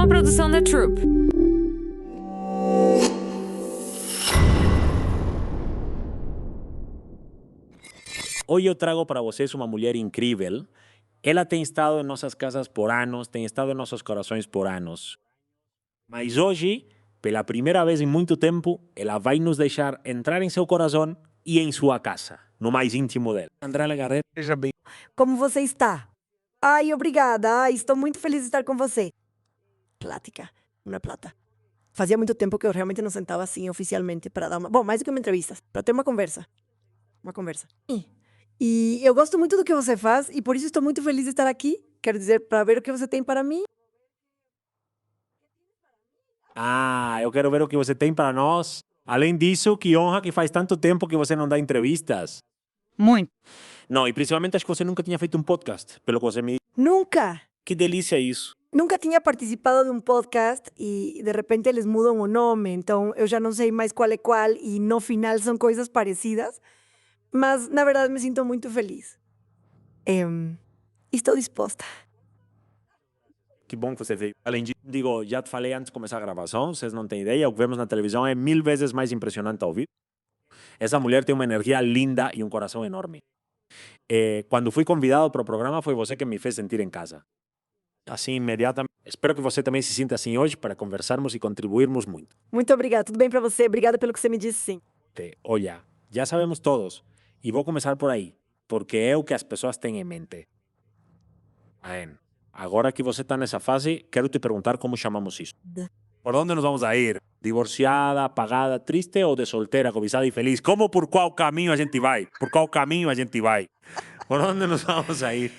uma produção da Troop. Hoje eu trago para vocês uma mulher incrível. Ela tem estado em nossas casas por anos, tem estado em nossos corações por anos. Mas hoje, pela primeira vez em muito tempo, ela vai nos deixar entrar em seu coração e em sua casa, no mais íntimo dela. Andréa Legarreta, seja bem. Como você está? Ai, obrigada. Ai, estou muito feliz de estar com você. Plática, uma plata. Fazia muito tempo que eu realmente não sentava assim oficialmente para dar uma... Bom, mais do que uma entrevista, para ter uma conversa. Uma conversa. E eu gosto muito do que você faz e por isso estou muito feliz de estar aqui. Quero dizer, para ver o que você tem para mim. Ah, eu quero ver o que você tem para nós. Além disso, que honra que faz tanto tempo que você não dá entrevistas. Muito. Não, e principalmente acho que você nunca tinha feito um podcast, pelo que você me... Nunca, Que delícia isso. nunca tinha participado de um podcast e de repente eles mudam o nome, então eu já não sei mais qual é qual e no final são coisas parecidas, mas na verdade me sinto muito feliz. Estou disposta. Que bom que você veio. Além disso, digo, já te falei antes de começar a gravação, vocês não têm ideia, o que vemos na televisão é 1000 vezes mais impressionante ao vivo. Essa mulher tem uma energia linda e um coração enorme. Quando fui convidado para o programa, foi você que me fez sentir em casa. Assim, imediatamente. Espero que você também se sinta assim hoje para conversarmos e contribuirmos muito. Muito obrigada, tudo bem para você? Obrigada pelo que você me disse, sim. Olha, já sabemos todos, e vou começar por aí, porque é o que as pessoas têm em mente. Bem, agora que você está nessa fase, quero te perguntar como chamamos isso. ¿Por dónde nos vamos a ir? Divorciada, apagada, triste ou de solteira, cobiçada e feliz? Como por qual caminho a gente vai? Por qual caminho a gente vai? Por onde nos vamos a ir?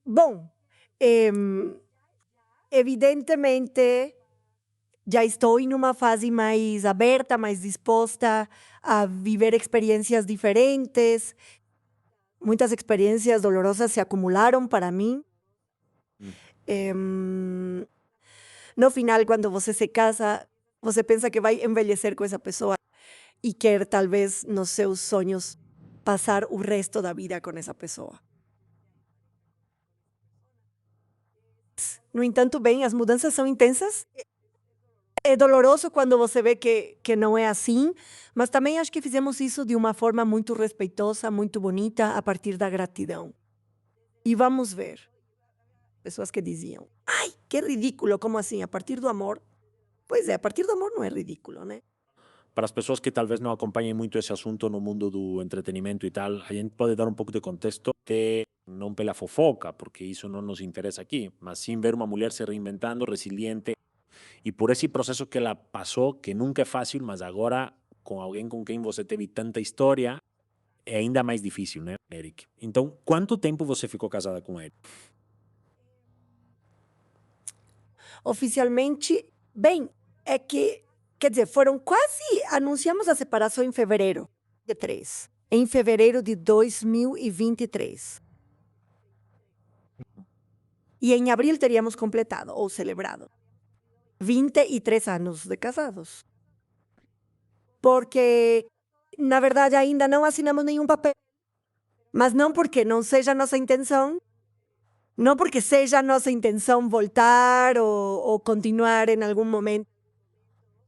Bom, evidentemente já estou em uma fase mais aberta, mais disposta a viver experiências diferentes. Muitas experiências dolorosas se acumularam para mim. No final, quando você se casa, você pensa que vai envelhecer com essa pessoa e quer, talvez, nos seus sonhos, passar o resto da vida com essa pessoa. No entanto, bem, as mudanças são intensas. É doloroso quando você vê que não é assim, mas também acho que fizemos isso de uma forma muito respeitosa, muito bonita, a partir da gratidão. E vamos ver. Pessoas que diziam, ai, que ridículo, como assim? A partir do amor? Pois é, a partir do amor não é ridículo, né? Para as pessoas que talvez não acompanhem muito esse assunto no mundo do entretenimento e tal, a gente pode dar um pouco de contexto, que não pela fofoca, porque isso não nos interessa aqui, mas sim ver uma mulher se reinventando, resiliente, e por esse processo que ela passou, que nunca é fácil, mas agora, com alguém com quem você teve tanta história, é ainda mais difícil, né, Eric? Então, quanto tempo você ficou casada com ele? Oficialmente, bem, é que, quer dizer, foram quase, anunciamos a separação em fevereiro de 3, em fevereiro de 2023. E em abril teríamos completado, ou celebrado, 23 anos de casados. Porque, na verdade, ainda não assinamos nenhum papel. Mas não porque não seja nossa intenção, não porque seja nossa intenção voltar ou continuar em algum momento.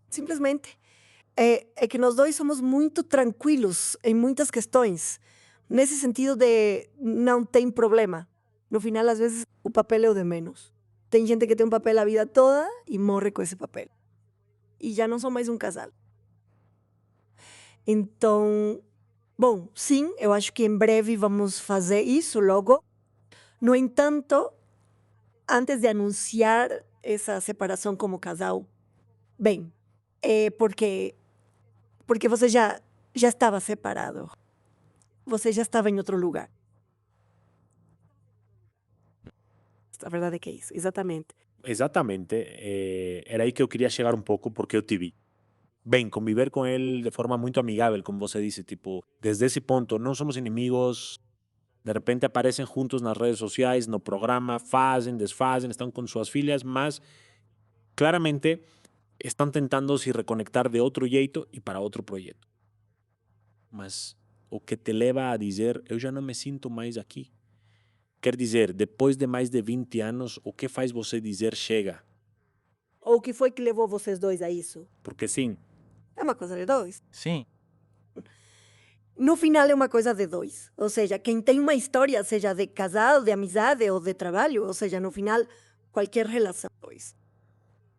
Simplesmente é que nós dois somos muito tranquilos em muitas questões. Nesse sentido de não tem problema. No final, às vezes, o papel é o de menos. Tem gente que tem um papel a vida toda e morre com esse papel. E já não são mais um casal. Então, bom, sim, eu acho que em breve vamos fazer isso logo. No entanto, antes de anunciar essa separação como casal, bem, é porque você já estava separado. Você já estava em outro lugar. A verdade é que é isso, exatamente. Exatamente, era aí que eu queria chegar um pouco, porque eu te vi. Bem, conviver com ele de forma muito amigável, como você disse, tipo, desde esse ponto, não somos inimigos, de repente aparecem juntos nas redes sociais, no programa, fazem, desfazem, estão com suas filhas, mas claramente estão tentando se reconectar de outro jeito e para outro projeto. Mas o que te leva a dizer, eu já não me sinto mais aqui. Quer dizer, depois de mais de 20 anos, o que faz você dizer chega? Ou o que foi que levou vocês dois a isso? Porque sim, É uma coisa de dois. sim. No final é uma coisa de dois. Ou seja, quem tem uma história, seja de casado, de amizade ou de trabalho, ou seja, no final, qualquer relação dois.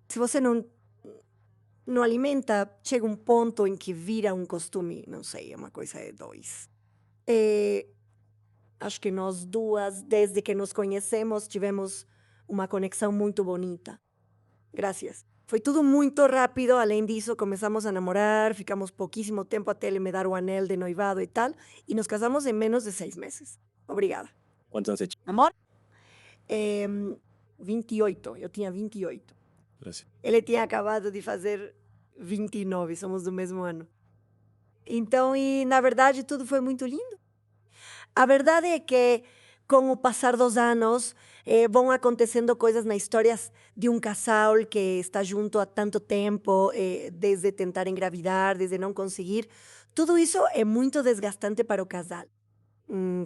Se você não alimenta, chega um ponto em que vira um costume, não sei, é uma coisa de dois. Acho que nós duas, desde que nos conhecemos, tivemos uma conexão muito bonita. Graças. Foi tudo muito rápido, além disso, começamos a namorar, ficamos pouquíssimo tempo até ele me dar o anel de noivado e tal, e nos casamos em menos de 6 meses. Obrigada. Quantos anos você tinha? Amor? 28, eu tinha 28. Graças. Ele tinha acabado de fazer 29, somos do mesmo ano. Então, e na verdade, tudo foi muito lindo. A verdade é que, com o passar dos anos, vão acontecendo coisas na história de um casal que está junto há tanto tempo, desde tentar engravidar, desde não conseguir. Tudo isso é muito desgastante para o casal.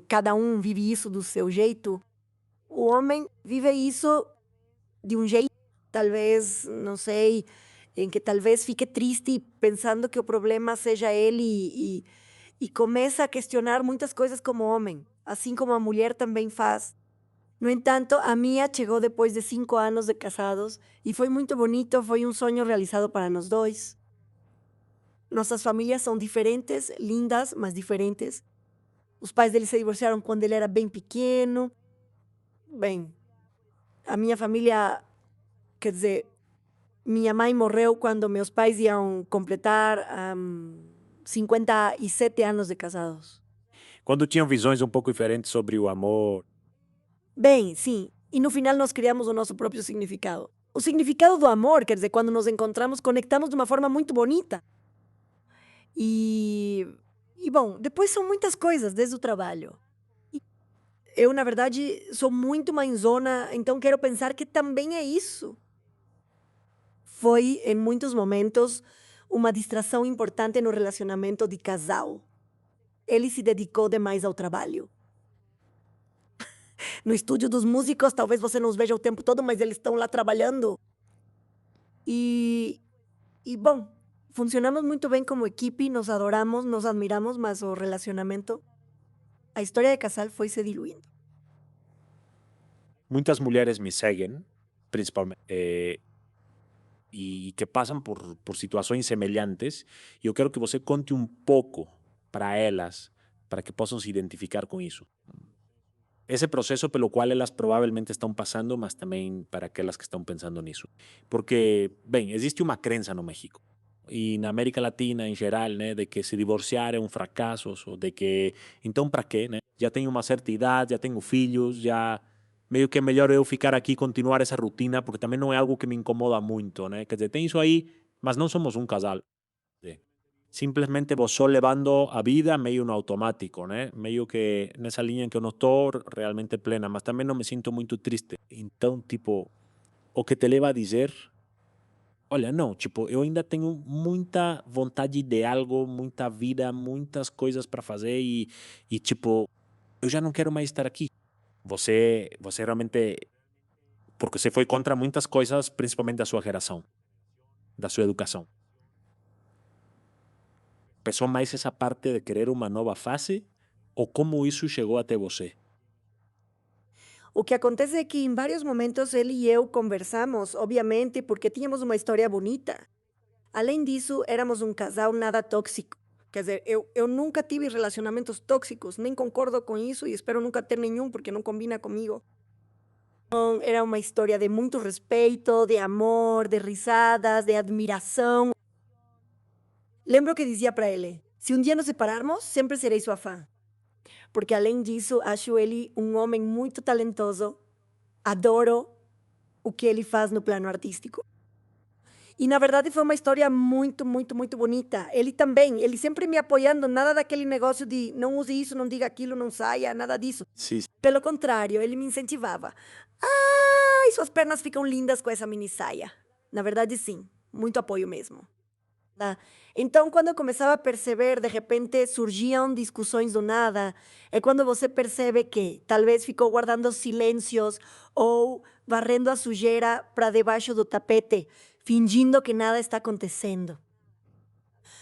Cada um vive isso do seu jeito. O homem vive isso de um jeito, talvez, não sei, em que talvez fique triste pensando que o problema seja ele e começa a questionar muitas coisas como homem, assim como a mulher também faz. No entanto, a minha chegou depois de 5 anos de casados e foi muito bonito, foi um sonho realizado para nós dois. Nossas famílias são diferentes, lindas, mas diferentes. Os pais dele se divorciaram quando ele era bem pequeno. Bem, a minha família, quer dizer, minha mãe morreu quando meus pais iam completar 57 anos de casados. Quando tinham visões um pouco diferentes sobre o amor, Bem, sim. E no final nós criamos o nosso próprio significado. O significado do amor, quer dizer, quando nos encontramos, conectamos de uma forma muito bonita. E bom, depois são muitas coisas, desde o trabalho. Eu, na verdade, sou muito mãezona, então quero pensar que também é isso. Foi, em muitos momentos, uma distração importante no relacionamento de casal. Ele se dedicou demais ao trabalho. No estúdio dos músicos, talvez você não os veja o tempo todo, mas eles estão lá trabalhando. Bom, funcionamos muito bem como equipe, nos adoramos, nos admiramos, mas o relacionamento, a história de casal foi se diluindo. muitas mulheres me seguem, principalmente, e que passam por situações semelhantes, e eu quero que você conte um pouco para elas, para que possam se identificar com isso. Ese proceso pelo qual elas provavelmente estão passando, mas também para aquelas que estão pensando nisso. Porque, bem, existe uma crença no México e na América Latina em geral, né, de que se divorciar é um fracasso, ou de que, então para quê, né? Já tenho uma certa idade, já tenho filhos, já meio que é melhor eu ficar aqui e continuar essa rotina, porque também não é algo que me incomoda muito, né? Quer dizer, tem isso aí, mas não somos um casal. Simplesmente vou só levando a vida meio no automático, né? Meio que nessa linha em que eu não estou realmente plena, mas também não me sinto muito triste. Então, tipo, o que te leva a dizer, olha, não, tipo, eu ainda tenho muita vontade de algo, muita vida, muitas coisas para fazer e, tipo, eu já não quero mais estar aqui. Você realmente, porque você foi contra muitas coisas, principalmente da sua geração, da sua educação. Pesou mais essa parte de querer uma nova fase ou como isso chegou até você? O que acontece é que em vários momentos ele e eu conversamos, obviamente, porque tínhamos uma história bonita. Além disso, éramos um casal nada tóxico. Quer dizer, eu nunca tive relacionamentos tóxicos, nem concordo com isso e espero nunca ter nenhum porque não combina comigo. Era uma história de muito respeito, de amor, de risadas, de admiração. Lembro que dizia para ele: se um dia nos separarmos, sempre serei sua fã. Porque além disso, acho ele um homem muito talentoso. Adoro o que ele faz no plano artístico. E na verdade foi uma história muito, muito, muito bonita. Ele também, ele sempre me apoiando, nada daquele negócio de não use isso, não diga aquilo, não saia, nada disso. Sim. Pelo contrário, ele me incentivava. Ai, suas pernas ficam lindas com essa mini saia. Na verdade, sim, muito apoio mesmo. Tá? Então, quando eu começava a perceber, de repente surgiam discussões do nada, é quando você percebe que talvez ficou guardando silêncios ou varrendo a sujeira para debaixo do tapete, fingindo que nada está acontecendo.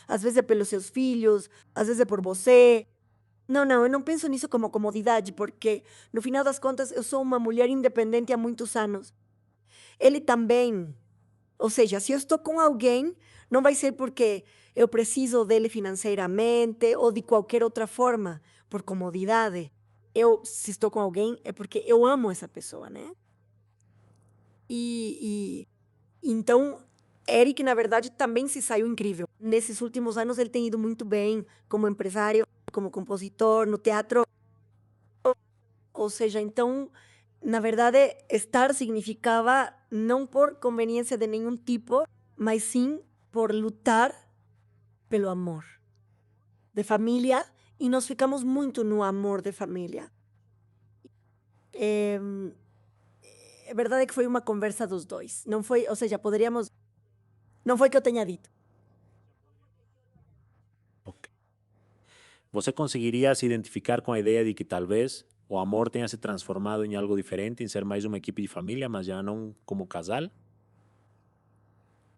Às vezes é pelos seus filhos, às vezes é por você. Não, eu não penso nisso como comodidade, porque no final das contas eu sou uma mulher independente há muitos anos. Ele também. Ou seja, se eu estou com alguém, não vai ser porque eu preciso dele financeiramente ou de qualquer outra forma, por comodidade. Se estou com alguém, é porque eu amo essa pessoa, né? Então, Eric, na verdade, também se saiu incrível. Nesses últimos anos, ele tem ido muito bem como empresário, como compositor, no teatro. Ou seja, então, na verdade, estar significava não por conveniência de nenhum tipo, mas sim por lutar pelo amor de família, e nós ficamos muito no amor de família. É verdade que foi uma conversa dos dois. Não foi, ou seja, poderíamos. Não foi que eu tenha dito. Ok. Você conseguiria se identificar com a ideia de que talvez o amor tenha se transformado em algo diferente, em ser mais uma equipe de família, mas já não como casal?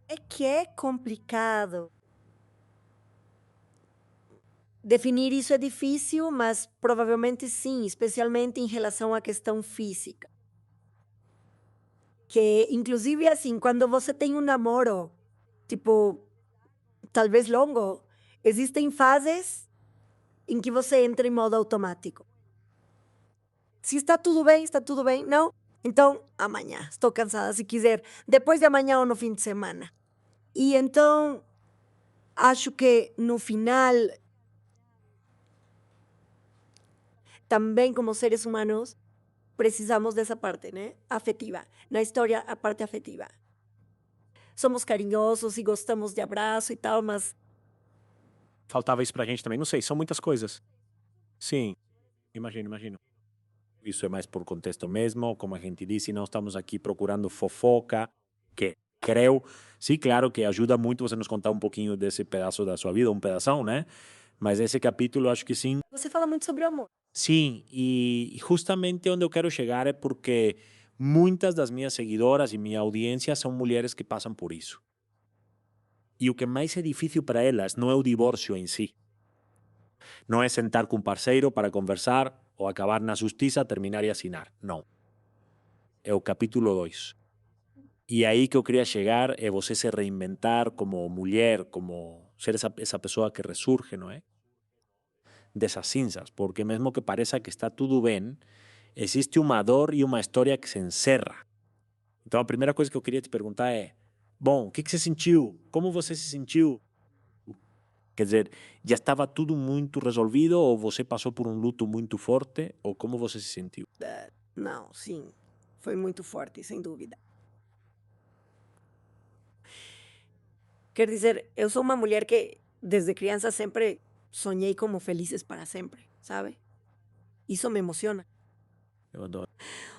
É que é complicado. Definir isso é difícil, mas provavelmente sim, especialmente em relação à questão física. Que, inclusive, assim, quando você tem um namoro, tipo, talvez longo, existem fases em que você entra em modo automático. Se está tudo bem, está tudo bem. Não? Então, amanhã. Estou cansada, se quiser. Depois de amanhã ou no fim de semana. E então, acho que no final, também como seres humanos, precisamos dessa parte, né? Afetiva. Na história, a parte afetiva. Somos carinhosos e gostamos de abraço e tal, mas Faltava isso pra gente também. Não sei, são muitas coisas. Sim, imagino. Isso é mais por contexto mesmo, como a gente disse, não estamos aqui procurando fofoca, que creio, sim, claro que ajuda muito você nos contar um pouquinho desse pedaço da sua vida, um pedação, né? Mas esse capítulo, acho que sim. você fala muito sobre o amor. Sim, e justamente onde eu quero chegar é porque muitas das minhas seguidoras e minha audiência são mulheres que passam por isso. E o que mais é difícil para elas não é o divórcio em si. Não é sentar com um parceiro para conversar ou acabar na justiça, terminar e assinar. Não. É o capítulo 2. E aí que eu queria chegar é você se reinventar como mulher, como ser essa pessoa que ressurge, não é? Dessas cinzas, porque mesmo que pareça que está tudo bem, existe uma dor e uma história que se encerra. Então a primeira coisa que eu queria te perguntar é, bom, o que você sentiu? Como você se sentiu? Quer dizer, já estava tudo muito resolvido ou você passou por um luto muito forte? Ou como você se sentiu? Não, sim. Foi muito forte, sem dúvida. Quer dizer, eu sou uma mulher que desde criança sempre sonhei como felizes para sempre, sabe? Isso me emociona. Eu adoro.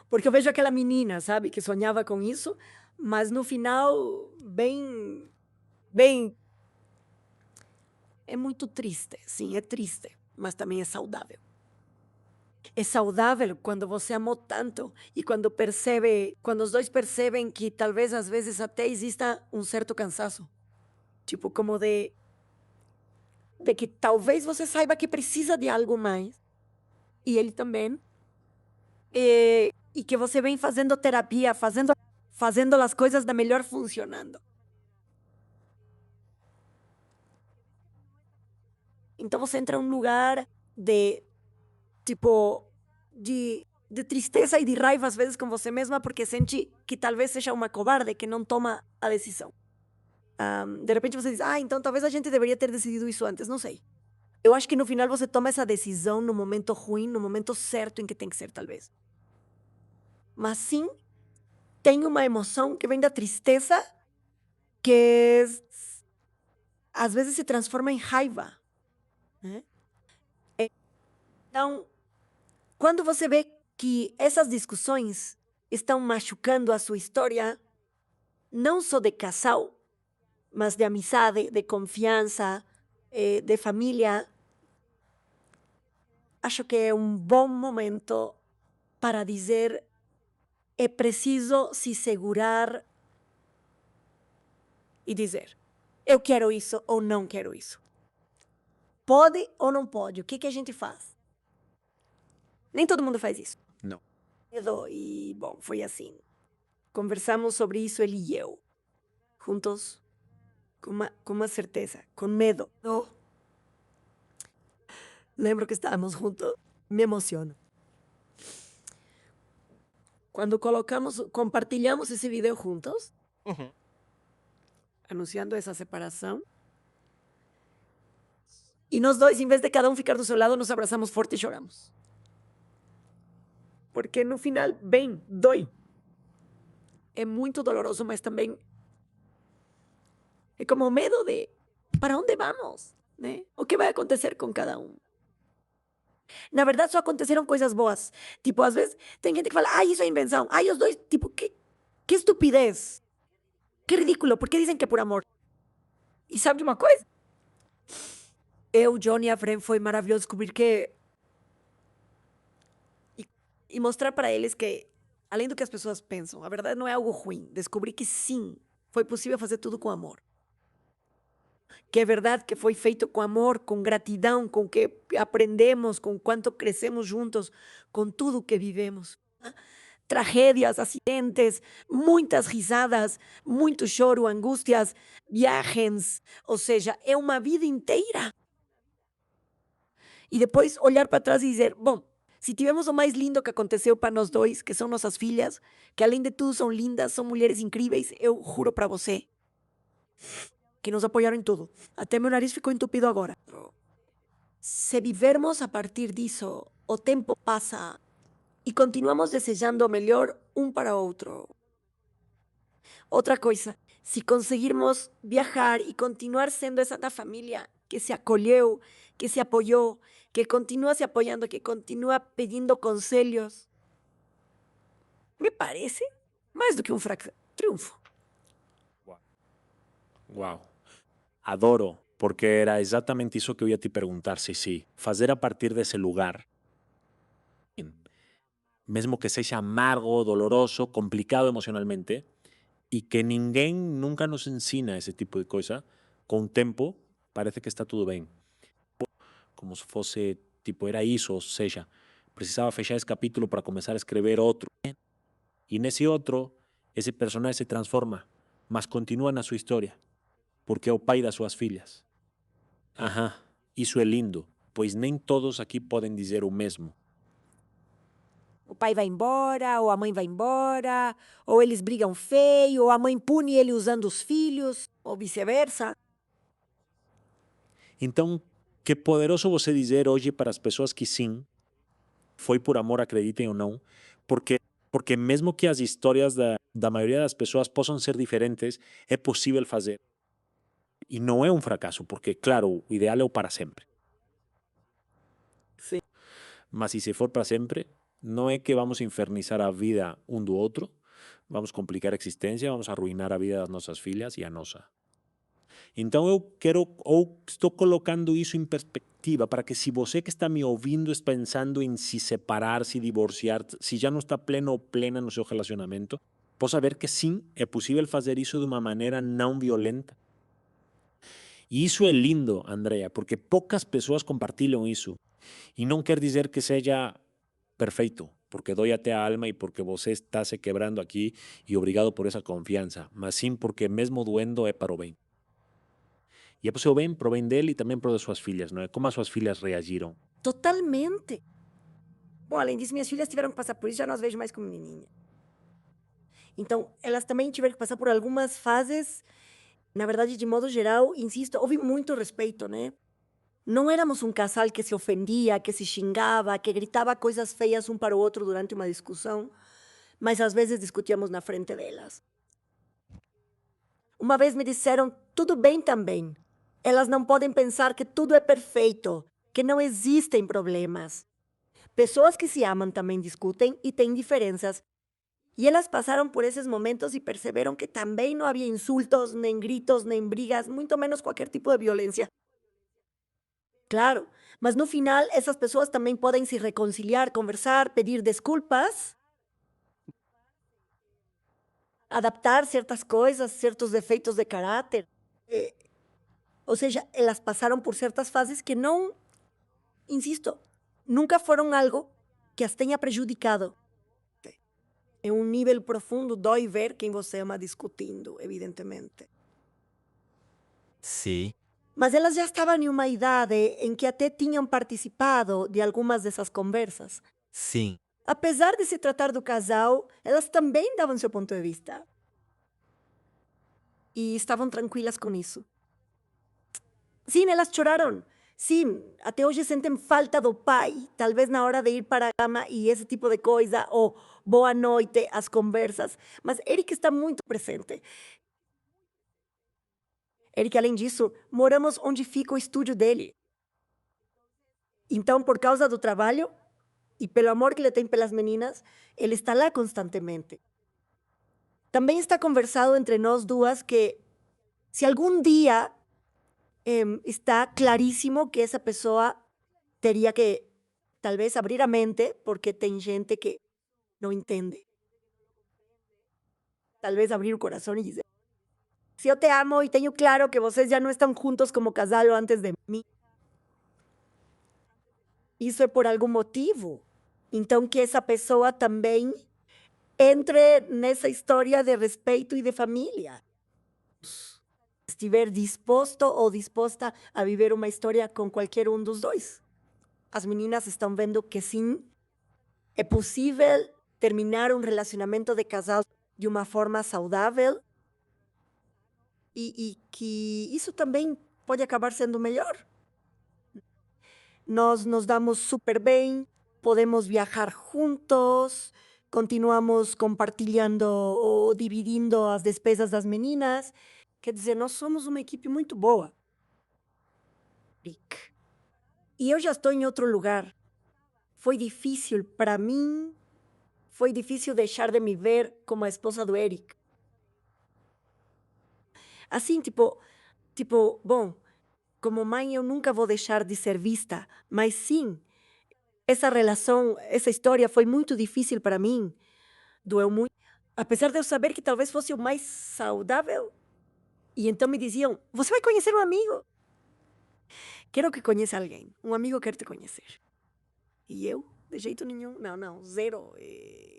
Porque eu vejo aquela menina, sabe, que sonhava com isso, mas no final, bem. É muito triste, sim, é triste, mas também é saudável. É saudável quando você amou tanto e quando os dois percebem que talvez às vezes até exista um certo cansaço. Tipo, como de que talvez você saiba que precisa de algo mais, e ele também, e que você vem fazendo terapia, fazendo as coisas da melhor funcionando. Então você entra num lugar de, tipo, de tristeza e de raiva às vezes com você mesma porque sente que talvez seja uma cobarde que não toma a decisão. De repente você diz, então talvez a gente deveria ter decidido isso antes, não sei. Eu acho que no final você toma essa decisão no momento ruim, no momento certo em que tem que ser, talvez. Mas sim, tem uma emoção que vem da tristeza que às vezes se transforma em raiva, né? Então, quando você vê que essas discussões estão machucando a sua história, não só de casal, mas de amizade, de confiança, de família, acho que é um bom momento para dizer é preciso se segurar e dizer eu quero isso ou não quero isso. Pode ou não pode? O que a gente faz? Nem todo mundo faz isso. Não. E, bom, foi assim. Conversamos sobre isso, ele e eu. Juntos, com uma certeza, com medo. Oh. Lembro que estávamos juntos. Me emociono. Quando compartilhamos esse vídeo juntos, anunciando essa separação, e nós dois, em vez de cada um ficar do seu lado, nos abraçamos forte e choramos. Porque no final, bem, dói. É muito doloroso, mas também é como medo de para onde vamos, né? O que vai acontecer com cada um. Na verdade, só aconteceram coisas boas. Tipo, às vezes, tem gente que fala, ai, isso é invenção. Ai, os dois, tipo, que estupidez. Que ridículo, por que dizem que é por amor? E sabe de uma coisa? Eu, Johnny e a Fren, foi maravilhoso descobrir que... E mostrar para eles que, além do que as pessoas pensam, a verdade não é algo ruim. Descobrir que sim, foi possível fazer tudo com amor. Que é verdade que foi feito com amor, com gratidão, com que aprendemos, com quanto crescemos juntos, com tudo que vivemos. Tragédias, acidentes, muitas risadas, muito choro, angústias, viagens, ou seja, é uma vida inteira. E depois olhar para trás e dizer, bom, se tivemos o mais lindo que aconteceu para nós dois, que são nossas filhas, que além de tudo são lindas, são mulheres incríveis, eu juro para você que nos apoiaram em tudo. Até meu nariz ficou entupido agora. Se vivermos a partir disso, o tempo passa e continuamos desejando o melhor um para outro. Outra coisa, se conseguirmos viajar e continuar sendo essa da família que se acolheu, que se apoiou, que continua se apoiando, que continua pedindo conselhos, me parece mais do que um triunfo. Uau. Adoro, porque era exatamente isso que eu ia te perguntar, Sissi. Fazer a partir desse lugar, mesmo que seja amargo, doloroso, complicado emocionalmente, e que ninguém nunca nos ensina esse tipo de coisa, com o tempo parece que está tudo bem. Como se fosse, tipo, era isso, ou seja, precisava fechar esse capítulo para começar a escrever outro. E nesse outro, esse personagem se transforma, mas continua na sua história, porque é o pai das suas filhas. Aham, isso é lindo, pois nem todos aqui podem dizer o mesmo. O pai vai embora, ou a mãe vai embora, ou eles brigam feio, ou a mãe pune ele usando os filhos, ou vice-versa. Então, que poderoso você dizer hoje para as pessoas que sim, foi por amor, acreditem ou não, porque mesmo que as histórias da maioria das pessoas possam ser diferentes, é possível fazer. E não é um fracasso, porque, claro, o ideal é o para sempre. Sim. Mas se for para sempre, não é que vamos infernizar a vida um do outro, vamos complicar a existência, vamos arruinar a vida das nossas filhas e a nossa. Então eu quero, ou estou colocando isso em perspectiva, para que se você que está me ouvindo está pensando em se separar, se divorciar, se já não está pleno ou plena no seu relacionamento, possa ver que sim, é possível fazer isso de uma maneira não violenta. E isso é lindo, Andrea, porque poucas pessoas compartilham isso. E não quer dizer que seja perfeito, porque dói até a alma e porque você está se quebrando aqui e obrigado por essa confiança, mas sim porque mesmo doendo é para o bem. E é para o seu bem, para o bem dele e também para o de suas filhas, não é? Como as suas filhas reagiram? Totalmente. Bom, além disso, minhas filhas tiveram que passar por isso, já não as vejo mais como menininha. Então, elas também tiveram que passar por algumas fases. Na verdade, de modo geral, insisto, houve muito respeito, né? Não éramos um casal que se ofendia, que se xingava, que gritava coisas feias um para o outro durante uma discussão, mas às vezes discutíamos na frente delas. Uma vez me disseram, tudo bem também. Elas não podem pensar que tudo é perfeito, que não existem problemas. Pessoas que se amam também discutem e têm diferenças. E elas passaram por esses momentos e perceberam que também não havia insultos, nem gritos, nem brigas, muito menos qualquer tipo de violência. Claro, mas no final essas pessoas também podem se reconciliar, conversar, pedir desculpas, adaptar certas coisas, certos defeitos de caráter. Ou seja, elas passaram por certas fases que não, insisto, nunca foram algo que as tenha prejudicado. Em um nível profundo, dói ver quem você ama discutindo, evidentemente. Sim. Mas elas já estavam em uma idade em que até tinham participado de algumas dessas conversas. Sim. Apesar de se tratar do casal, elas também davam seu ponto de vista. E estavam tranquilas com isso. Sim, elas choraram. Sim, até hoje sentem falta do pai, talvez na hora de ir para a cama e esse tipo de coisa, ou boa noite, as conversas. Mas Eric está muito presente. Eric, além disso, moramos onde fica o estúdio dele. Então, por causa do trabalho e pelo amor que ele tem pelas meninas, ele está lá constantemente. Também está conversado entre nós duas que se algum dia está claríssimo que essa pessoa teria que talvez abrir a mente, porque tem gente que não entende. Talvez abrir o coração e dizer: se eu te amo e tenho claro que vocês já não estão juntos como casal antes de mim, isso é por algum motivo. Então que essa pessoa também entre nessa história de respeito e de família. Estiver disposto ou disposta a viver uma história com qualquer um dos dois. As meninas estão vendo que sim, é possível terminar um relacionamento de casal de uma forma saudável e que isso também pode acabar sendo melhor. Nós nos damos super bem, podemos viajar juntos, continuamos compartilhando ou dividindo as despesas das meninas. Quer dizer, nós somos uma equipe muito boa. Rick. E eu já estou em outro lugar. Foi difícil para mim, foi difícil deixar de me ver como a esposa do Eric. Assim, bom, como mãe eu nunca vou deixar de ser vista, mas sim, essa relação, essa história foi muito difícil para mim, doeu muito. Apesar de eu saber que talvez fosse o mais saudável. E então me diziam: você vai conhecer um amigo? Quero que conheça alguém. Um amigo quer te conhecer. E eu, de jeito nenhum, não, zero.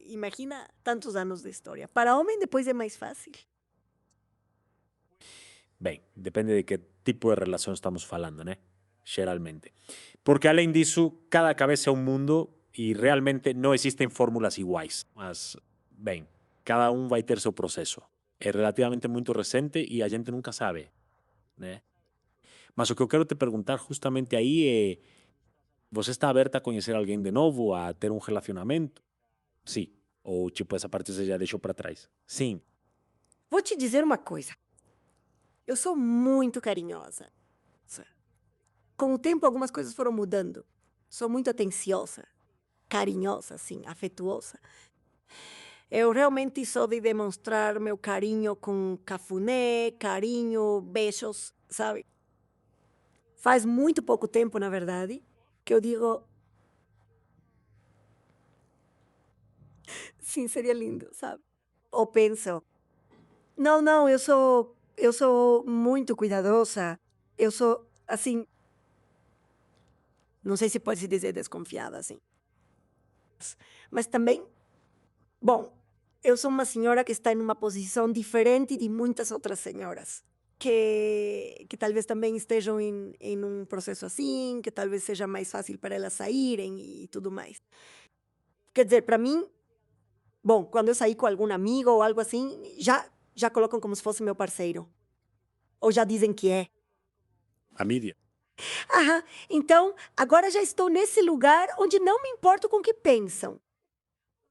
Imagina tantos anos de história. Para homem, depois é mais fácil. Bem, depende de que tipo de relação estamos falando, né? Geralmente. Porque além disso, cada cabeça é um mundo e realmente não existem fórmulas iguais. Mas, bem, cada um vai ter seu processo. É relativamente muito recente e a gente nunca sabe, né? Mas o que eu quero te perguntar justamente aí é: você está aberta a conhecer alguém de novo, a ter um relacionamento? Sim. Ou, tipo, essa parte você já deixou para trás? Sim. Vou te dizer uma coisa. Eu sou muito carinhosa. Com o tempo, algumas coisas foram mudando. Sou muito atenciosa, carinhosa, assim, afetuosa. Eu realmente sou de demonstrar meu carinho com cafuné, carinho, beijos, sabe? Faz muito pouco tempo, na verdade, que eu digo: sim, seria lindo, sabe? Ou penso: não, eu sou muito cuidadosa. Eu sou, assim, não sei se pode se dizer desconfiada, assim. Mas também, bom, eu sou uma senhora que está em uma posição diferente de muitas outras senhoras. Que talvez também estejam em um processo assim, que talvez seja mais fácil para elas saírem e tudo mais. Quer dizer, para mim, bom, quando eu saí com algum amigo ou algo assim, já colocam como se fosse meu parceiro. Ou já dizem que é. A mídia. Aham, então agora já estou nesse lugar onde não me importo com o que pensam.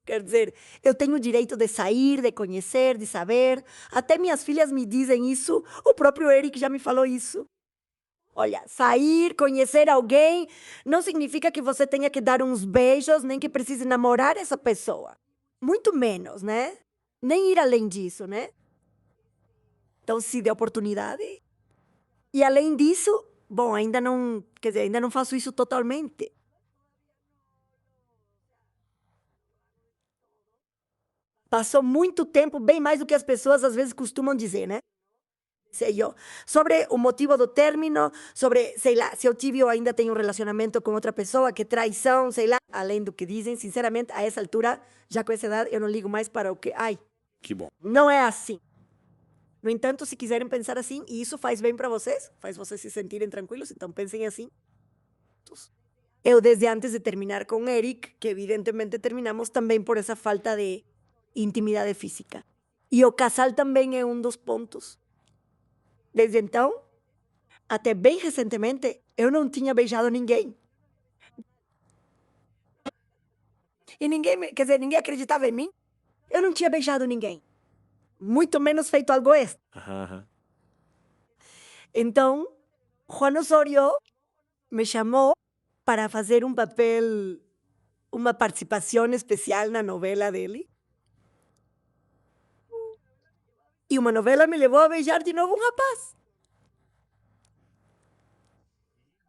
Quer dizer, eu tenho o direito de sair, de conhecer, de saber. Até minhas filhas me dizem isso, o próprio Eric já me falou isso. Olha, sair, conhecer alguém, não significa que você tenha que dar uns beijos, nem que precise namorar essa pessoa. muito menos, né? Nem ir além disso, né? Então, se der oportunidade. E além disso, bom, ainda não, quer dizer, ainda não faço isso totalmente. Passou muito tempo, bem mais do que as pessoas às vezes costumam dizer, né? Sei eu. Sobre o motivo do término, sobre, sei lá, se eu tive ou ainda tenho um relacionamento com outra pessoa, que traição, sei lá. Além do que dizem, sinceramente, a essa altura, já com essa idade, eu não ligo mais para o que. Ai, Que bom. não é assim. No entanto, se quiserem pensar assim, e isso faz bem para vocês, faz vocês se sentirem tranquilos, então pensem assim. Eu, desde antes de terminar com Eric, que evidentemente terminamos também por essa falta de intimidade física. E o casal também é um dos pontos. Desde então, até bem recentemente, eu não tinha beijado ninguém. E ninguém, quer dizer, ninguém acreditava em mim. Eu não tinha beijado ninguém. Muito menos feito algo extra. Ajá, ajá. Então, Juan Osorio me chamou para fazer um papel, uma participação especial na novela dele. E uma novela me levou a beijar de novo um rapaz.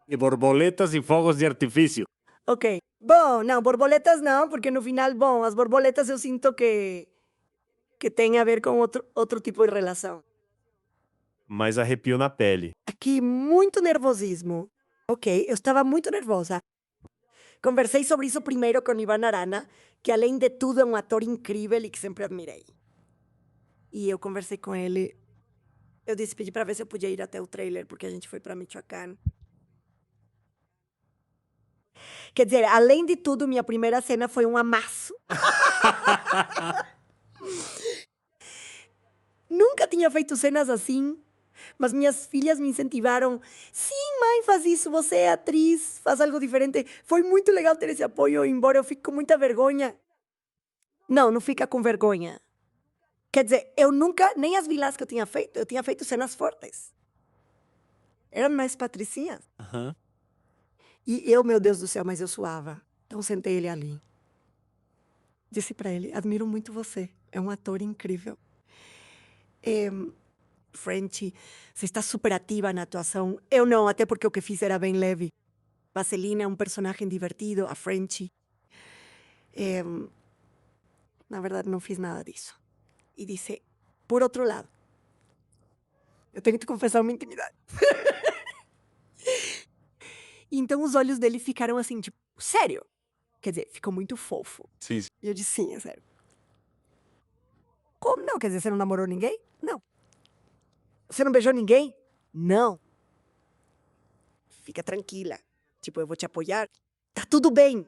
E borboletas e fogos de artifício. Ok. Bom, não, borboletas não, porque no final, bom, as borboletas eu sinto que tem a ver com outro tipo de relação. Mais arrepio na pele. Aqui, muito nervosismo. Ok, eu estava muito nervosa. Conversei sobre isso primeiro com Ivan Arana, que além de tudo é um ator incrível e que sempre admirei. E eu conversei com ele. Eu disse, pedi para ver se eu podia ir até o trailer, porque a gente foi para Michoacán. Quer dizer, além de tudo, minha primeira cena foi um amasso. Nunca tinha feito cenas assim, mas minhas filhas me incentivaram. Sim, mãe, faz isso, você é atriz, faz algo diferente. Foi muito legal ter esse apoio, embora eu fique com muita vergonha. Não, não fica com vergonha. Quer dizer, eu nunca, nem as vilãs que eu tinha feito cenas fortes. Eram mais patricinhas. Ajá. E eu, meu Deus do céu, mas eu suava. Então sentei ele ali. Disse para ele, admiro muito você, é um ator incrível. Frenchie, você está super ativa na atuação. Eu não, até porque o que fiz era bem leve. Vaselina é um personagem divertido, a Frenchie. Na verdade, não fiz nada disso. E disse, por outro lado, eu tenho que te confessar uma intimidade. Então os olhos dele ficaram assim, tipo, sério? Quer dizer, ficou muito fofo. Sim, sim. E eu disse, sim, é sério. Como não? Quer dizer, você não namorou ninguém? Não. Você não beijou ninguém? Não. Fica tranquila. Tipo, eu vou te apoiar. Tá tudo bem.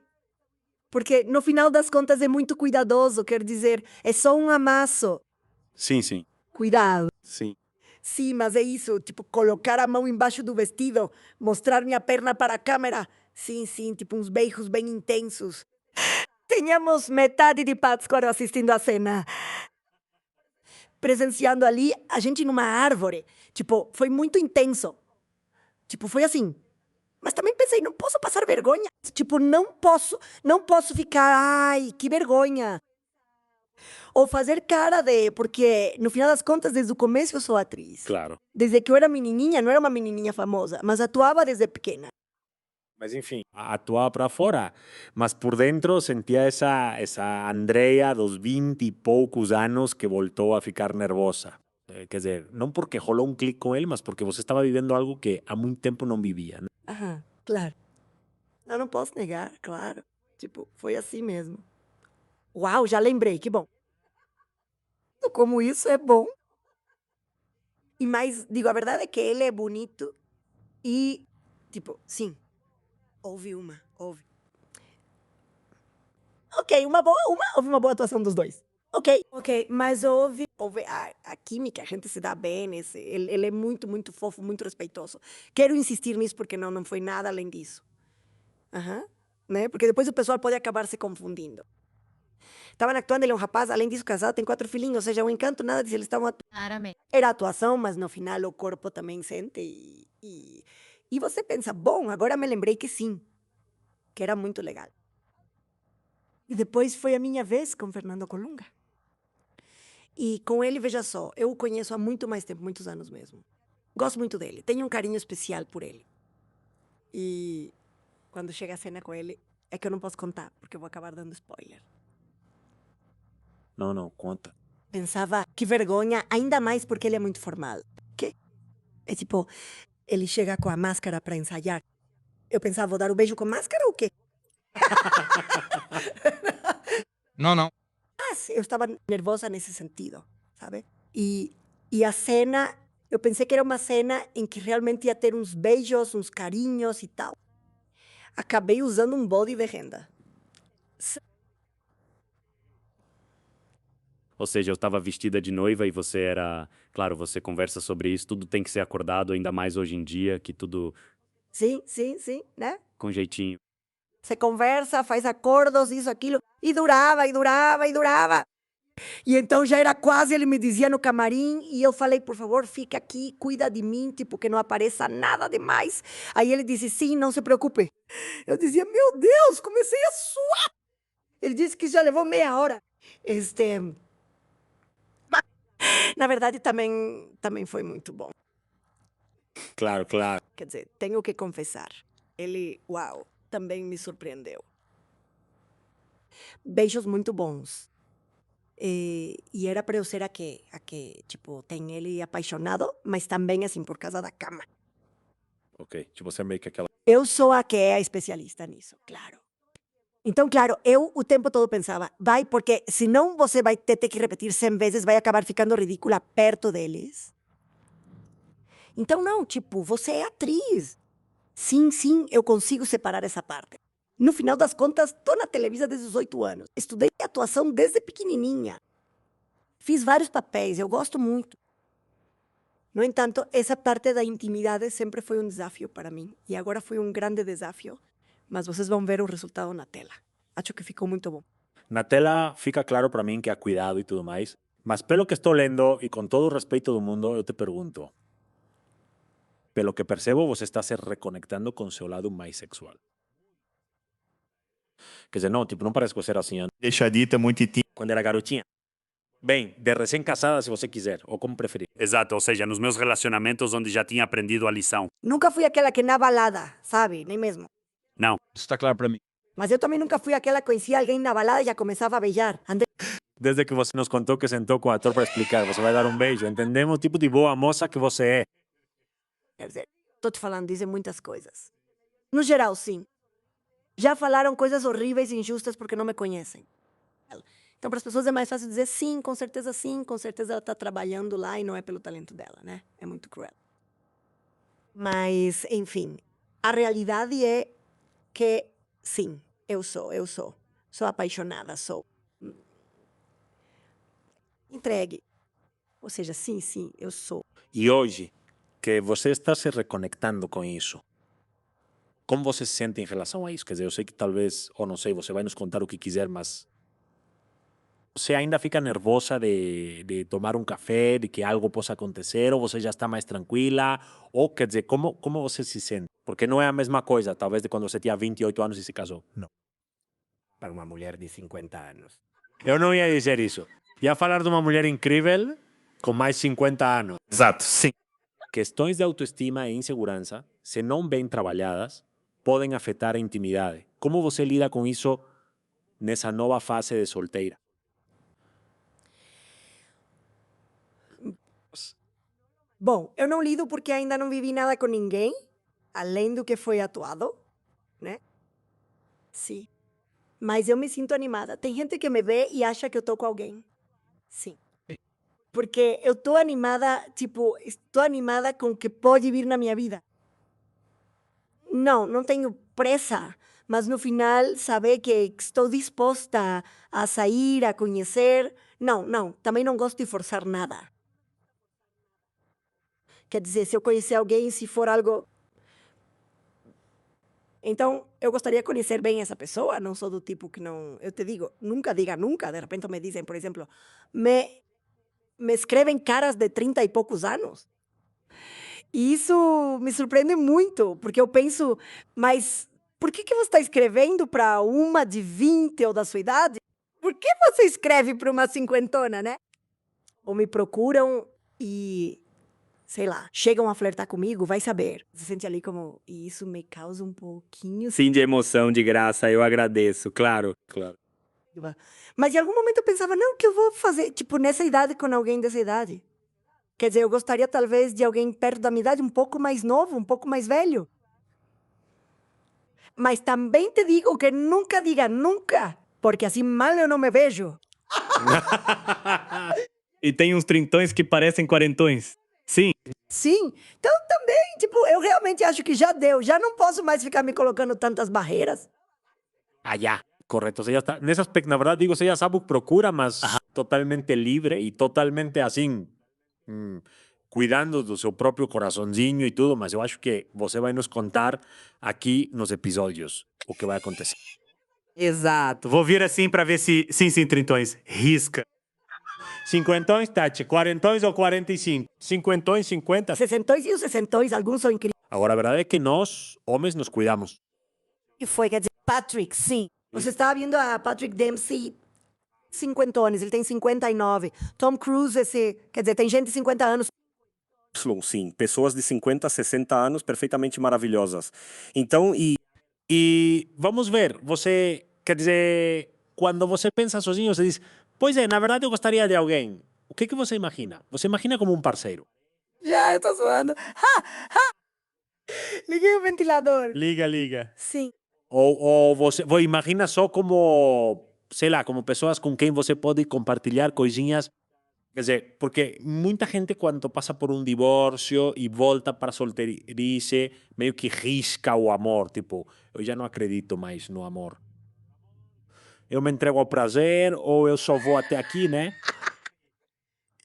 Porque no final das contas é muito cuidadoso, quer dizer, é só um amasso. Sim, sim. Cuidado. Sim. Sim, mas é isso, tipo, colocar a mão embaixo do vestido, mostrar minha perna para a câmera. Sim, sim, tipo uns beijos bem intensos. Tínhamos metade de Pátzcuaro assistindo a cena. Presenciando ali a gente numa árvore. Tipo, foi muito intenso. Tipo, foi assim. Mas também pensei, não posso passar vergonha. Tipo, não posso ficar, ai, que vergonha. Ou fazer cara de, porque no final das contas, desde o começo eu sou atriz. Claro. Desde que eu era menininha, não era uma menininha famosa, mas atuava desde pequena. Mas enfim, atuaba para fora, mas por dentro sentia essa Andrea dos 20 e poucos anos que voltou a ficar nervosa. Quer dizer, não porque rolou um clique com ele, mas porque você estava vivendo algo que há muito tempo não vivia. Né? Aham, claro. Eu não posso negar, claro. Tipo, foi assim mesmo. Uau, já lembrei, que bom. Como isso é bom. E mais, digo, a verdade é que ele é bonito e, tipo, sim, houve. Ok, houve uma boa atuação dos dois. Ok, mas houve a química, a gente se dá bem, ele é muito, muito fofo, muito respeitoso. Quero insistir nisso porque não foi nada além disso. Aham, né? Porque depois o pessoal pode acabar se confundindo. Estavam actuando, ele é um rapaz, além disso, casado, tem 4 filhinhos, ou seja, um encanto, nada disso, eles estavam Claramente. era atuação, mas no final o corpo também sente e você pensa, bom, agora me lembrei que sim, que era muito legal. E depois foi a minha vez com Fernando Colunga. E com ele, veja só, eu o conheço há muito mais tempo, muitos anos mesmo. Gosto muito dele, tenho um carinho especial por ele. E quando chega a cena com ele, é que eu não posso contar, porque eu vou acabar dando spoiler. Não, conta. Pensava, que vergonha, ainda mais porque ele é muito formal. Que? É tipo, ele chega com a máscara para ensaiar. Eu pensava, vou dar o beijo com máscara ou o quê? Não. Ah, sim, eu estava nervosa nesse sentido, sabe? E a cena, eu pensei que era uma cena em que realmente ia ter uns beijos, uns carinhos e tal. Acabei usando um body de renda. Ou seja, eu estava vestida de noiva e você era... Claro, você conversa sobre isso, tudo tem que ser acordado, ainda mais hoje em dia, que tudo Sim, né? com jeitinho. Você conversa, faz acordos, isso, aquilo. E durava, e durava, e durava. E então já era quase, ele me dizia no camarim, e eu falei, por favor, fica aqui, cuida de mim, tipo, que não apareça nada demais. Aí ele disse, sim, não se preocupe. Eu dizia, meu Deus, comecei a suar. Ele disse que já levou meia hora. Na verdade, também foi muito bom. Claro. Quer dizer, tenho que confessar. Ele, uau, também me surpreendeu. Beijos muito bons. E era para eu ser a que, tipo, tem ele apaixonado, mas também, assim, por causa da cama. Ok, tipo, você é meio que aquela... Eu sou a que é a especialista nisso, claro. Então, claro, eu o tempo todo pensava, vai, porque senão você vai ter que repetir 100 vezes, vai acabar ficando ridícula perto deles. Então, não, tipo, você é atriz. Sim, eu consigo separar essa parte. No final das contas, estou na Televisa desde os 8 anos. Estudei atuação desde pequenininha. Fiz vários papéis, eu gosto muito. No entanto, essa parte da intimidade sempre foi um desafio para mim. E agora foi um grande desafio. Mas vocês vão ver o resultado na tela. Acho que ficou muito bom. Na tela fica claro para mim que há cuidado e tudo mais, mas pelo que estou lendo e com todo o respeito do mundo, eu te pergunto, pelo que percebo, você está se reconectando com seu lado mais sexual. Quer dizer, não, tipo, não parece que você era assim antes, Deixadita, muito tímida. quando era garotinha. Bem, de recém-casada, se você quiser, ou como preferir. Exato, ou seja, nos meus relacionamentos onde já tinha aprendido a lição. Nunca fui aquela que na balada, sabe? Nem mesmo. Não, Isso tá claro pra mim. Mas eu também nunca fui aquela que conhecia alguém na balada e já começava a beijar. Andei. Desde que você nos contou que sentou com o ator para explicar, você vai dar um beijo, entendemos o tipo de boa moça que você é. Quer dizer, estou te falando, dizem muitas coisas. No geral, sim. Já falaram coisas horríveis e injustas porque não me conhecem. Então, para as pessoas é mais fácil dizer sim, com certeza ela está trabalhando lá e não é pelo talento dela, né? É muito cruel. Mas, enfim, a realidade é que, sim, eu sou. Sou apaixonada, sou entregue. Ou seja, sim, eu sou. E hoje, que você está se reconectando com isso, como você se sente em relação a isso? Quer dizer, eu sei que talvez, ou não sei, você vai nos contar o que quiser, mas você ainda fica nervosa de tomar um café, de que algo possa acontecer, ou você já está mais tranquila? Ou, quer dizer, como você se sente? Porque não é a mesma coisa, talvez, de quando você tinha 28 anos e se casou. Não. Para uma mulher de 50 anos. Eu não ia dizer isso. Ia falar de uma mulher incrível com mais 50 anos. Exato, sim. Questões de autoestima e insegurança, se não bem trabalhadas, podem afetar a intimidade. Como você lida com isso nessa nova fase de solteira? Bom, eu não lido porque ainda não vivi nada com ninguém, além do que foi atuado, né? Sim. Mas eu me sinto animada. Tem gente que me vê e acha que eu tô com alguém. Sim. Porque eu tô animada, tipo, estou animada com o que pode vir na minha vida. Não tenho pressa, mas no final saber que estou disposta a sair, a conhecer. Não, também não gosto de forçar nada. Quer dizer, se eu conhecer alguém, se for algo... Então, eu gostaria de conhecer bem essa pessoa, não sou do tipo que não... Eu te digo, nunca diga nunca. De repente me dizem, por exemplo, me escrevem caras de 30 e poucos anos. E isso me surpreende muito, porque eu penso, mas por que você está escrevendo para uma de 20 ou da sua idade? Por que você escreve para uma cinquentona, né? Ou me procuram e, sei lá, chegam a flertar comigo, vai saber. Você sente ali como, e isso me causa um pouquinho... Sim, de emoção, de graça, eu agradeço, claro. Claro. Mas em algum momento eu pensava, não, o que eu vou fazer, tipo, nessa idade com alguém dessa idade? Quer dizer, eu gostaria talvez de alguém perto da minha idade, um pouco mais novo, um pouco mais velho. Mas também te digo que nunca diga nunca, porque assim mal eu não me vejo. E tem uns trintões que parecem quarentões. Sim. Sim, então também, tipo, eu realmente acho que já deu, já não posso mais ficar me colocando tantas barreiras. Allá. Correcto, você ya está. En ese aspecto, na verdad, digo, você ya sabe o que procura, mas totalmente livre e totalmente assim, cuidando do seu próprio coraçãozinho e tudo, mas eu acho que você vai nos contar aqui nos episódios o que vai acontecer. Exato. Vou vir assim pra ver se... Sim, trintões. Risca. Cinquentões, Tati, quarentões ou 45? Cinquentões, 50. Sessentões e os sessentões, alguns são incríveis. Agora, a verdade é que nós, homens, nos cuidamos. E foi, quer dizer, Patrick, sim. Você estava vendo a Patrick Dempsey, cinquentones, ele tem 59. Tom Cruise, quer dizer, tem gente de 50 anos. Sim, pessoas de 50, 60 anos perfeitamente maravilhosas. Então, E vamos ver, você, quer dizer, quando você pensa sozinho, você diz, pois é, na verdade eu gostaria de alguém. O que você imagina? Você imagina como um parceiro. Já, eu tô zoando. Liguei o ventilador. Liga. Sim. Ou você imagina só como, sei lá, como pessoas com quem você pode compartilhar coisinhas. Quer dizer, porque muita gente quando passa por um divórcio e volta para a solteirice, meio que risca o amor. Tipo, eu já não acredito mais no amor. Eu me entrego ao prazer ou eu só vou até aqui, né?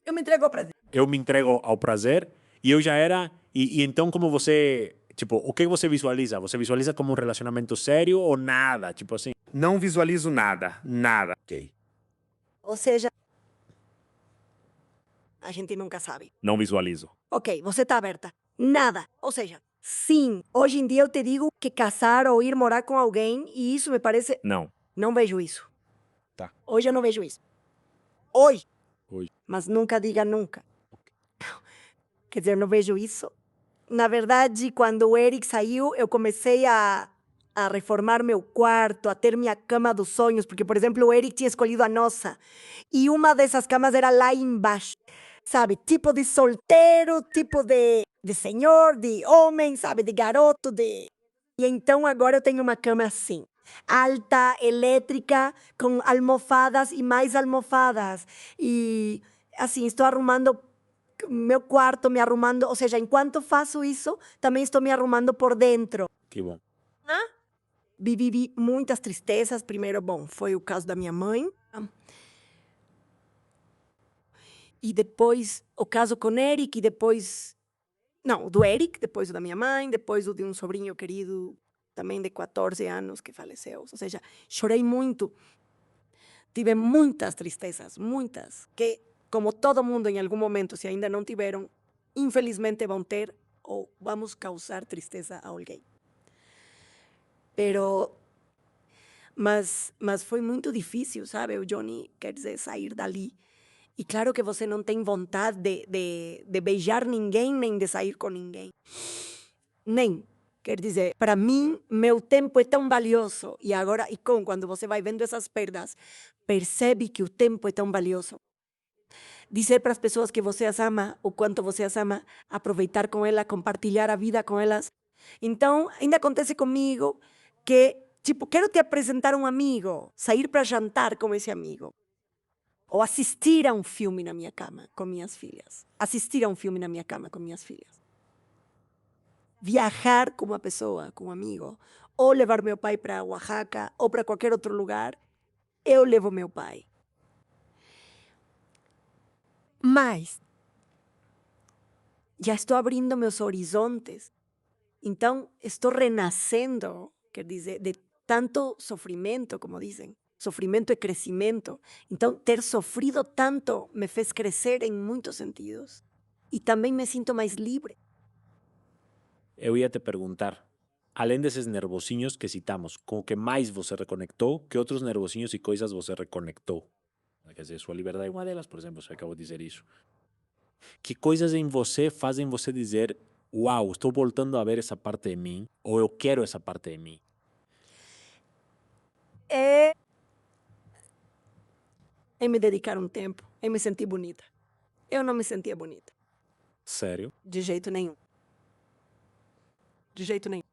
Eu me entrego ao prazer. Eu me entrego ao prazer e eu já era... E então como você... Tipo, o que você visualiza? Você visualiza como um relacionamento sério ou nada? Tipo assim... Não visualizo nada. Nada. Ok. Ou seja, a gente nunca sabe. Não visualizo. Ok, você tá aberta. Nada. Ou seja, sim, hoje em dia eu te digo que casar ou ir morar com alguém, e isso me parece... Não. Não vejo isso. Tá. Hoje eu não vejo isso. Hoje. Hoje. Mas nunca diga nunca. Quer dizer, eu não vejo isso. Na verdade, quando o Eric saiu, eu comecei a reformar meu quarto, a ter minha cama dos sonhos, porque, por exemplo, o Eric tinha escolhido a nossa. E uma dessas camas era lá embaixo, sabe? Tipo de solteiro, tipo de senhor, de homem, sabe? De garoto, de... E então agora eu tenho uma cama assim, alta, elétrica, com almofadas e mais almofadas. E, assim, estou arrumando meu quarto, me arrumando, ou seja, enquanto faço isso, também estou me arrumando por dentro. Que bom. Vivi muitas tristezas. Primeiro, bom, foi o caso da minha mãe. E depois o caso com Eric, e depois... Não, o do Eric, depois o da minha mãe, depois o de um sobrinho querido, também de 14 anos, que faleceu. Ou seja, chorei muito. Tive muitas tristezas, muitas, que, como todo mundo em algum momento, se ainda não tiveram, infelizmente vão ter ou vamos causar tristeza a alguém. Mas foi muito difícil, sabe? O Johnny, quer dizer, sair dali. E claro que você não tem vontade de beijar ninguém, nem de sair com ninguém. Nem. Quer dizer, para mim, meu tempo é tão valioso. E agora, quando você vai vendo essas perdas, percebe que o tempo é tão valioso. Dizer para as pessoas que você as ama, o quanto você as ama, aproveitar com elas, compartilhar a vida com elas. Então, ainda acontece comigo que, tipo, quero te apresentar um amigo, sair para jantar com esse amigo. Ou assistir a um filme na minha cama com minhas filhas. Assistir a um filme na minha cama com minhas filhas. Viajar com uma pessoa, com um amigo. Ou levar meu pai para Oaxaca ou para qualquer outro lugar. Eu levo meu pai. Mas já estou abrindo meus horizontes. Então, estou renascendo, quer dizer, de tanto sofrimento, como dizem. Sofrimento e crescimento. Então, ter sofrido tanto me fez crescer em muitos sentidos. E também me sinto mais livre. Eu ia te perguntar, além desses nervosinhos que citamos, com o que mais você reconectou, que outros nervosinhos e coisas você reconectou? Quer dizer, sua liberdade é uma delas, por exemplo, você acabou de dizer isso. Que coisas em você fazem você dizer, uau, estou voltando a ver essa parte de mim, ou eu quero essa parte de mim? É me dedicar um tempo, é me sentir bonita. Eu não me sentia bonita, Sério? de jeito nenhum. De jeito nenhum.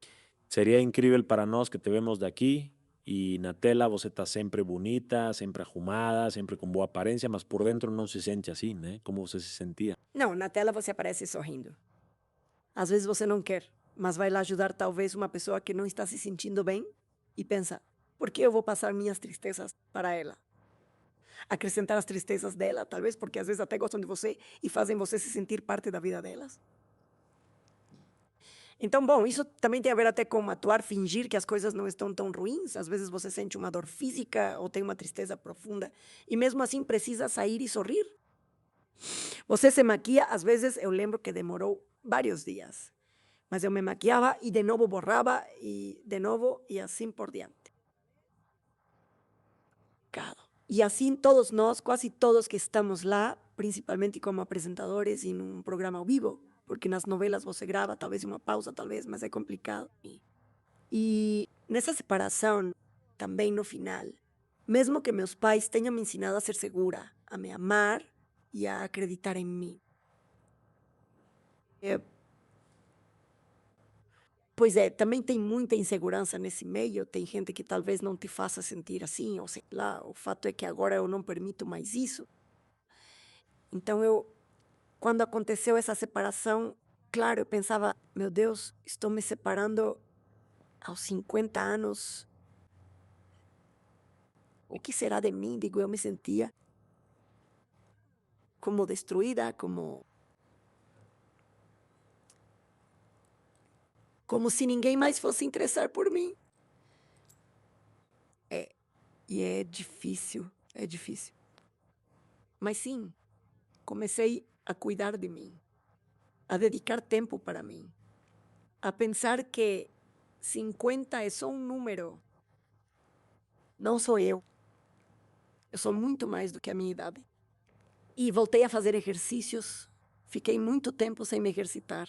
Seria incrível para nós que te vemos daqui e na tela você está sempre bonita, sempre arrumada, sempre com boa aparência, mas por dentro não se sente assim, né? Como você se sentia. Não, na tela você aparece sorrindo. Às vezes você não quer, mas vai lá ajudar talvez uma pessoa que não está se sentindo bem e pensa, por que eu vou passar minhas tristezas para ela? Acrescentar as tristezas dela, talvez porque às vezes até gostam de você e fazem você se sentir parte da vida delas. Então, bom, isso também tem a ver até com atuar, fingir que as coisas não estão tão ruins. Às vezes você sente uma dor física ou tem uma tristeza profunda e mesmo assim precisa sair e sorrir. Você se maquia, às vezes eu lembro que demorou vários dias, mas eu me maquiava e de novo borrava e de novo e assim por diante. E assim todos nós, quase todos que estamos lá, principalmente como apresentadores em um programa ao vivo, porque nas novelas você grava, talvez uma pausa, talvez, mas é complicado. E nessa separação, também no final, mesmo que meus pais tenham me ensinado a ser segura, a me amar e a acreditar em mim. Pois é, também tem muita insegurança nesse meio, tem gente que talvez não te faça sentir assim, ou sei lá, o fato é que agora eu não permito mais isso. Então quando aconteceu essa separação, claro, eu pensava, meu Deus, estou me separando aos 50 anos. O que será de mim? Digo, eu me sentia como destruída, como se ninguém mais fosse interessar por mim. E é difícil, é difícil. Mas sim, comecei a cuidar de mim, a dedicar tempo para mim, a pensar que 50 é só um número. Não sou eu. Eu sou muito mais do que a minha idade. E voltei a fazer exercícios. Fiquei muito tempo sem me exercitar.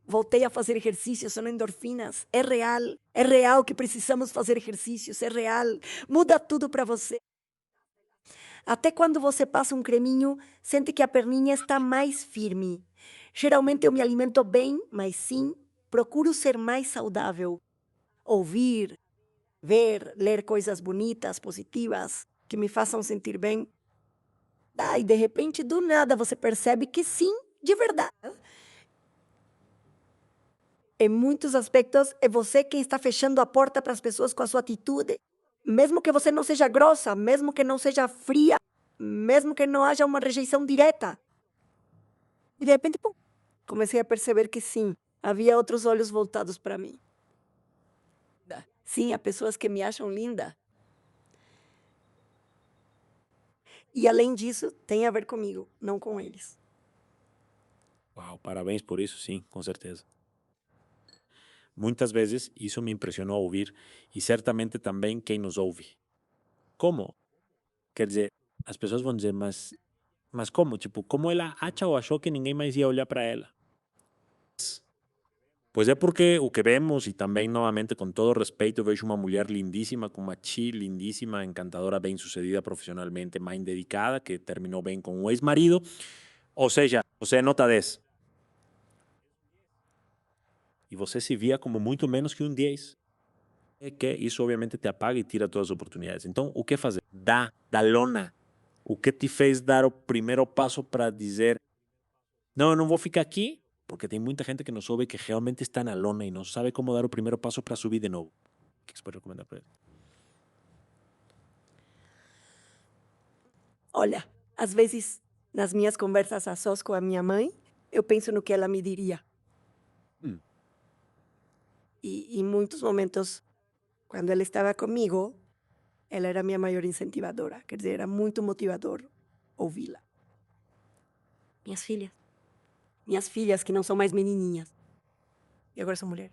Voltei a fazer exercícios, são endorfinas. É real que precisamos fazer exercícios, é real. Muda tudo para você. Até quando você passa um creminho, sente que a perninha está mais firme. Geralmente eu me alimento bem, mas sim, procuro ser mais saudável. Ouvir, ver, ler coisas bonitas, positivas, que me façam sentir bem. E de repente, do nada, você percebe que sim, de verdade. Em muitos aspectos, é você quem está fechando a porta para as pessoas com a sua atitude. Mesmo que você não seja grossa, mesmo que não seja fria, mesmo que não haja uma rejeição direta. E de repente, pum, comecei a perceber que sim, havia outros olhos voltados para mim. Sim, há pessoas que me acham linda. E além disso, tem a ver comigo, não com eles. Uau, parabéns por isso, sim, com certeza. Muitas vezes isso me impressionou ouvir e certamente também quem nos ouve. Como? Quer dizer, as pessoas vão dizer, mas como? Tipo, como ela acha ou achou que ninguém mais ia olhar para ela? Pois é porque o que vemos, e também novamente com todo respeito, vejo uma mulher lindíssima, com uma chi lindíssima, encantadora, bem sucedida profissionalmente, mãe dedicada, que terminou bem com o ex-marido. Ou seja, você é nota 10. E você se via como muito menos que um 10. É que isso obviamente te apaga e tira todas as oportunidades. Então, o que fazer? Dá lona. O que te fez dar o primeiro passo para dizer, não, eu não vou ficar aqui? Porque tem muita gente que nos ouve que realmente está na lona e não sabe como dar o primeiro passo para subir de novo. O que você pode recomendar para ele? Olha, às vezes, nas minhas conversas a sós com a minha mãe, eu penso no que ela me diria. E em muitos momentos, quando ela estava comigo, ela era a minha maior incentivadora. Quer dizer, era muito motivador ouvi-la. Minhas filhas que não são mais menininhas. E agora sou mulher.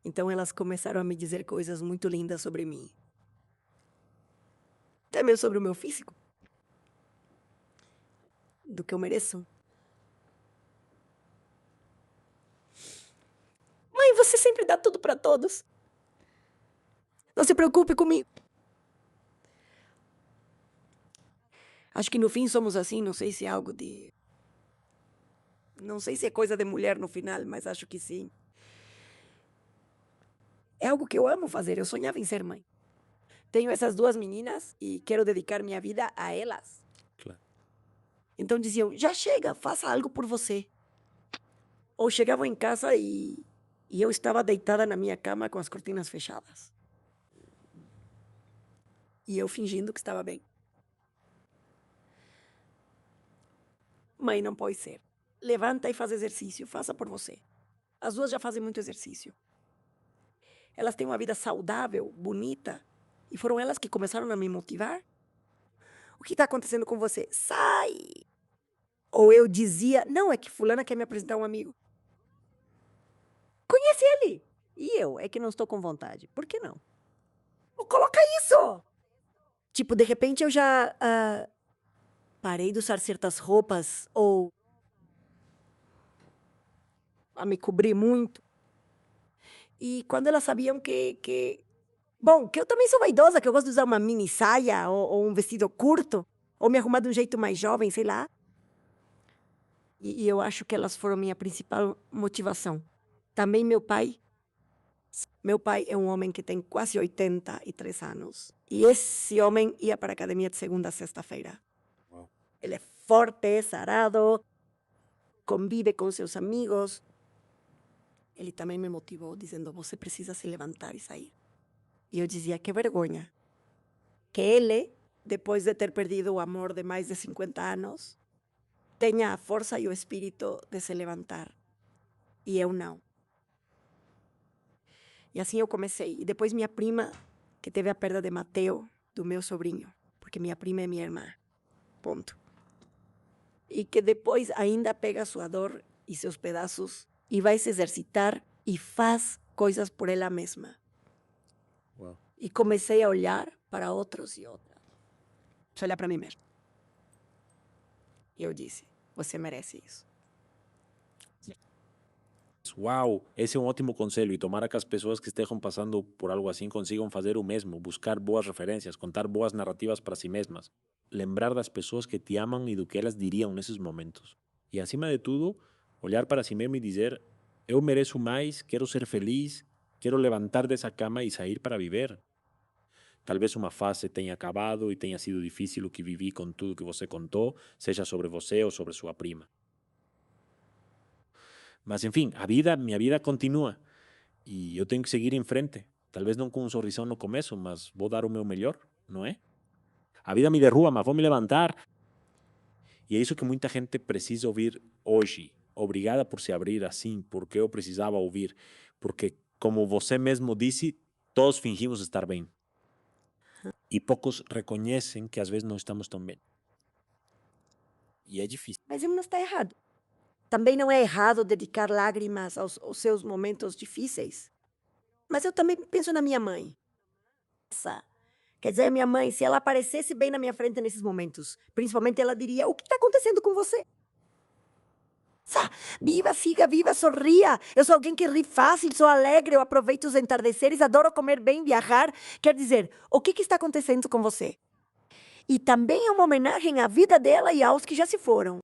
Então elas começaram a me dizer coisas muito lindas sobre mim. Até mesmo sobre o meu físico. Do que eu mereço. Mãe, você sempre dá tudo pra todos. Não se preocupe comigo. Acho que no fim somos assim, não sei se é algo de... Não sei se é coisa de mulher no final, mas acho que sim. É algo que eu amo fazer, eu sonhava em ser mãe. Tenho essas duas meninas e quero dedicar minha vida a elas. Claro. Então diziam, já chega, faça algo por você. Ou chegavam em casa e eu estava deitada na minha cama com as cortinas fechadas. E eu fingindo que estava bem. Mãe, não pode ser. Levanta e faz exercício, faça por você. As duas já fazem muito exercício. Elas têm uma vida saudável, bonita, e foram elas que começaram a me motivar. O que está acontecendo com você? Sai! Ou eu dizia, não, é que fulana quer me apresentar um amigo. Conhece ele? E eu, é que não estou com vontade. Por que não? Ou coloca isso! Tipo, de repente eu já parei de usar certas roupas, ou a me cobrir muito. E quando elas sabiam bom, que eu também sou vaidosa, que eu gosto de usar uma mini saia ou um vestido curto, ou me arrumar de um jeito mais jovem, sei lá. E eu acho que elas foram minha principal motivação. Também meu pai. Meu pai é um homem que tem quase 83 anos. E esse homem ia para a academia de segunda a sexta-feira. Uau. Ele é forte, sarado, convive com seus amigos. Ele também me motivou, dizendo, você precisa se levantar e sair. E eu dizia, que vergonha. Que ele, depois de ter perdido o amor de mais de 50 anos, tenha a força e o espírito de se levantar. E eu não. E assim eu comecei. E depois minha prima, que teve a perda de Mateo, do meu sobrinho, porque minha prima é minha irmã. Ponto. E que depois ainda pega sua dor e seus pedaços e vai se exercitar e faz coisas por ela mesma. Uau. E comecei a olhar para outros e outras. Deixa eu olhar para mim mesmo. E eu disse, você merece isso. Uau, esse é um ótimo conselho e tomara que as pessoas que estejam passando por algo assim consigam fazer o mesmo, buscar boas referências, contar boas narrativas para si mesmas, lembrar das pessoas que te amam e do que elas diriam nesses momentos. E acima de tudo, olhar para si mesmo e dizer, eu mereço mais, quero ser feliz, quero levantar dessa cama e sair para viver. Talvez uma fase tenha acabado e tenha sido difícil o que vivi com tudo que você contou, seja sobre você ou sobre sua prima. Mas, enfim, minha vida continua e eu tenho que seguir em frente. Talvez não com um sorrisão no começo, mas vou dar o meu melhor, não é? A vida me derruba, mas vou me levantar. E é isso que muita gente precisa ouvir hoje. Obrigada por se abrir assim, porque eu precisava ouvir. Porque, como você mesmo disse, todos fingimos estar bem. E poucos reconhecem que às vezes não estamos tão bem. E é difícil. Mas ele não está errado. Também não é errado dedicar lágrimas aos seus momentos difíceis. Mas eu também penso na minha mãe. Quer dizer, minha mãe, se ela aparecesse bem na minha frente nesses momentos, principalmente ela diria, o que está acontecendo com você? Viva, siga, viva, sorria. Eu sou alguém que ri fácil, sou alegre, eu aproveito os entardeceres, adoro comer bem, viajar. Quer dizer, o que está acontecendo com você? E também é uma homenagem à vida dela e aos que já se foram.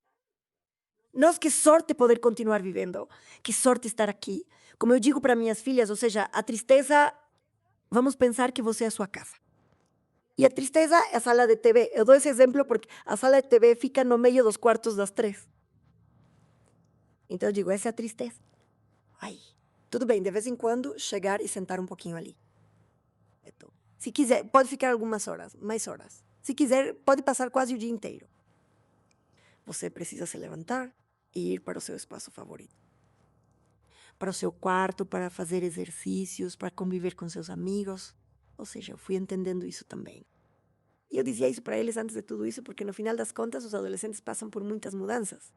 Nós, que sorte poder continuar vivendo. Que sorte estar aqui. Como eu digo para minhas filhas, ou seja, a tristeza, vamos pensar que você é a sua casa. E a tristeza é a sala de TV. Eu dou esse exemplo porque a sala de TV fica no meio dos quartos das 3. Então eu digo, essa é a tristeza. Ai, tudo bem, de vez em quando chegar e sentar um pouquinho ali. Então, se quiser, pode ficar algumas horas, mais horas. Se quiser, pode passar quase o dia inteiro. Você precisa se levantar e ir para o seu espaço favorito. Para o seu quarto, para fazer exercícios, para conviver com seus amigos. Ou seja, eu fui entendendo isso também. E eu dizia isso para eles antes de tudo isso, porque no final das contas os adolescentes passam por muitas mudanças.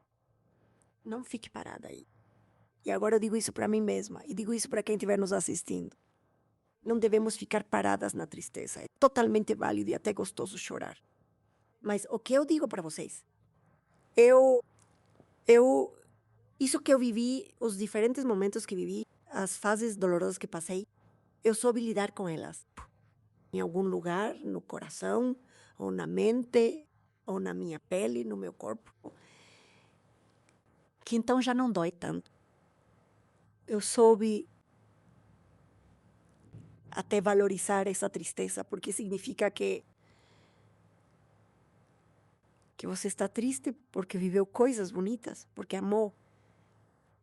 Não fique parada aí. E agora eu digo isso para mim mesma e digo isso para quem estiver nos assistindo. Não devemos ficar paradas na tristeza. É totalmente válido e até gostoso chorar. Mas o que eu digo para vocês? Isso que eu vivi, os diferentes momentos que vivi, as fases dolorosas que passei, eu soube lidar com elas. Em algum lugar, no coração, ou na mente, ou na minha pele, no meu corpo. Que então já não dói tanto. Eu soube até valorizar essa tristeza, porque significa que você está triste porque viveu coisas bonitas, porque amou.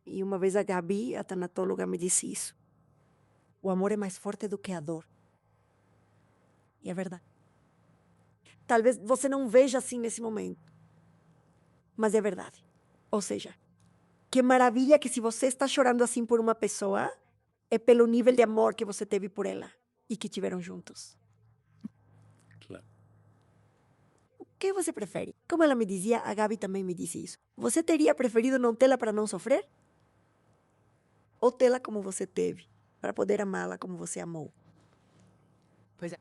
E uma vez a Gabi, a tanatóloga, me disse isso. O amor é mais forte do que a dor. E é verdade. Talvez você não veja assim nesse momento, mas é verdade. Ou seja, que maravilha que se você está chorando assim por uma pessoa, é pelo nível de amor que você teve por ela e que tiveram juntos. Claro. O que você prefere? Como ela me dizia, a Gabi também me disse isso. Você teria preferido não tê-la para não sofrer? Ou tê-la como você teve, para poder amá-la como você amou? Pois é.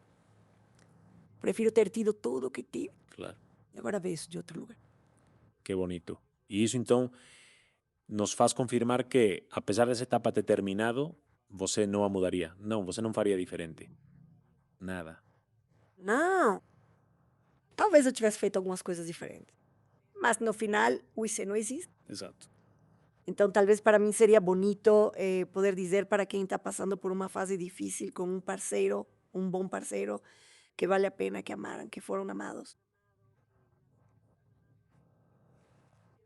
Prefiro ter tido tudo o que tive. Claro. E agora ver isso de outro lugar. Que bonito. E isso, então, nos faz confirmar que, apesar dessa etapa ter terminado, você não a mudaria. Não, você não faria diferente. Nada. Não. Talvez eu tivesse feito algumas coisas diferentes. Mas no final, o IC não existe. Exato. Então, talvez para mim seria bonito poder dizer para quem está passando por uma fase difícil com um parceiro, um bom parceiro, que vale a pena que amaram, que foram amados.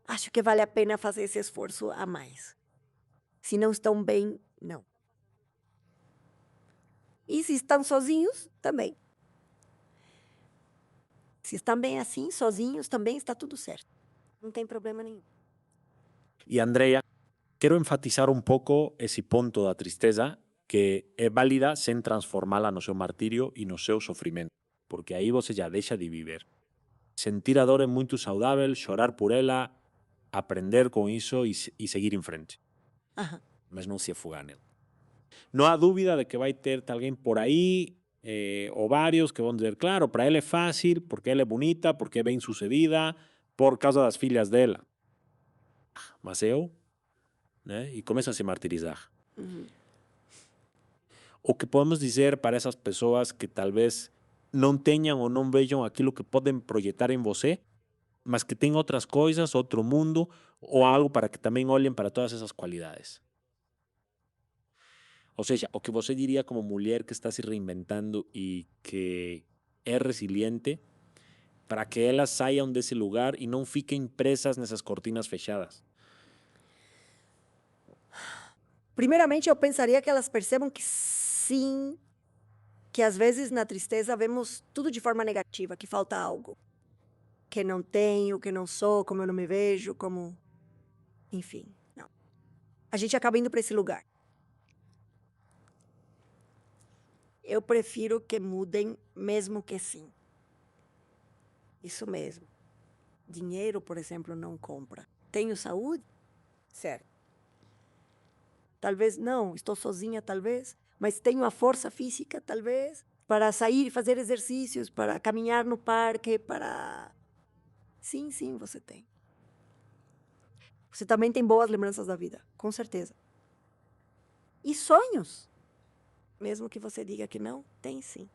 Acho que vale a pena fazer esse esforço a mais. Se não estão bem, não. E se estão sozinhos, também. Se estão bem assim, sozinhos, também está tudo certo. Não tem problema nenhum. E Andrea, quero enfatizar um pouco esse ponto da tristeza que é válida sem transformá-la no seu martírio e no seu sofrimento, porque aí você já deixa de viver. Sentir a dor é muito saudável, chorar por ela, aprender com isso e seguir em frente, Aham. mas não se afogar nela. Não há dúvida de que vai ter alguém por aí, ou vários, que vão dizer, claro, para ela é fácil, porque ela é bonita, porque é bem sucedida, por causa das filhas dela. Mas eu, né? E começam a se martirizar. Uhum. O que podemos dizer para essas pessoas que talvez não tenham ou não vejam aquilo que podem projetar em você, mas que têm outras coisas, outro mundo, ou algo para que também olhem para todas essas qualidades. Ou seja, o que você diria como mulher que está se reinventando e que é resiliente, para que elas saiam desse lugar e não fiquem presas nessas cortinas fechadas. Primeiramente, eu pensaria que elas percebam que sim, que às vezes na tristeza vemos tudo de forma negativa, que falta algo. Que não tenho, que não sou, como eu não me vejo, como... Enfim, não. A gente acaba indo para esse lugar. Eu prefiro que mudem, mesmo que sim. Isso mesmo. Dinheiro, por exemplo, não compra. Tenho saúde? Certo. Talvez não, estou sozinha, talvez, mas tenho a força física, talvez, para sair e fazer exercícios, para caminhar no parque, para... Sim, sim, você tem. Você também tem boas lembranças da vida, com certeza. E sonhos? Mesmo que você diga que não, tem sim.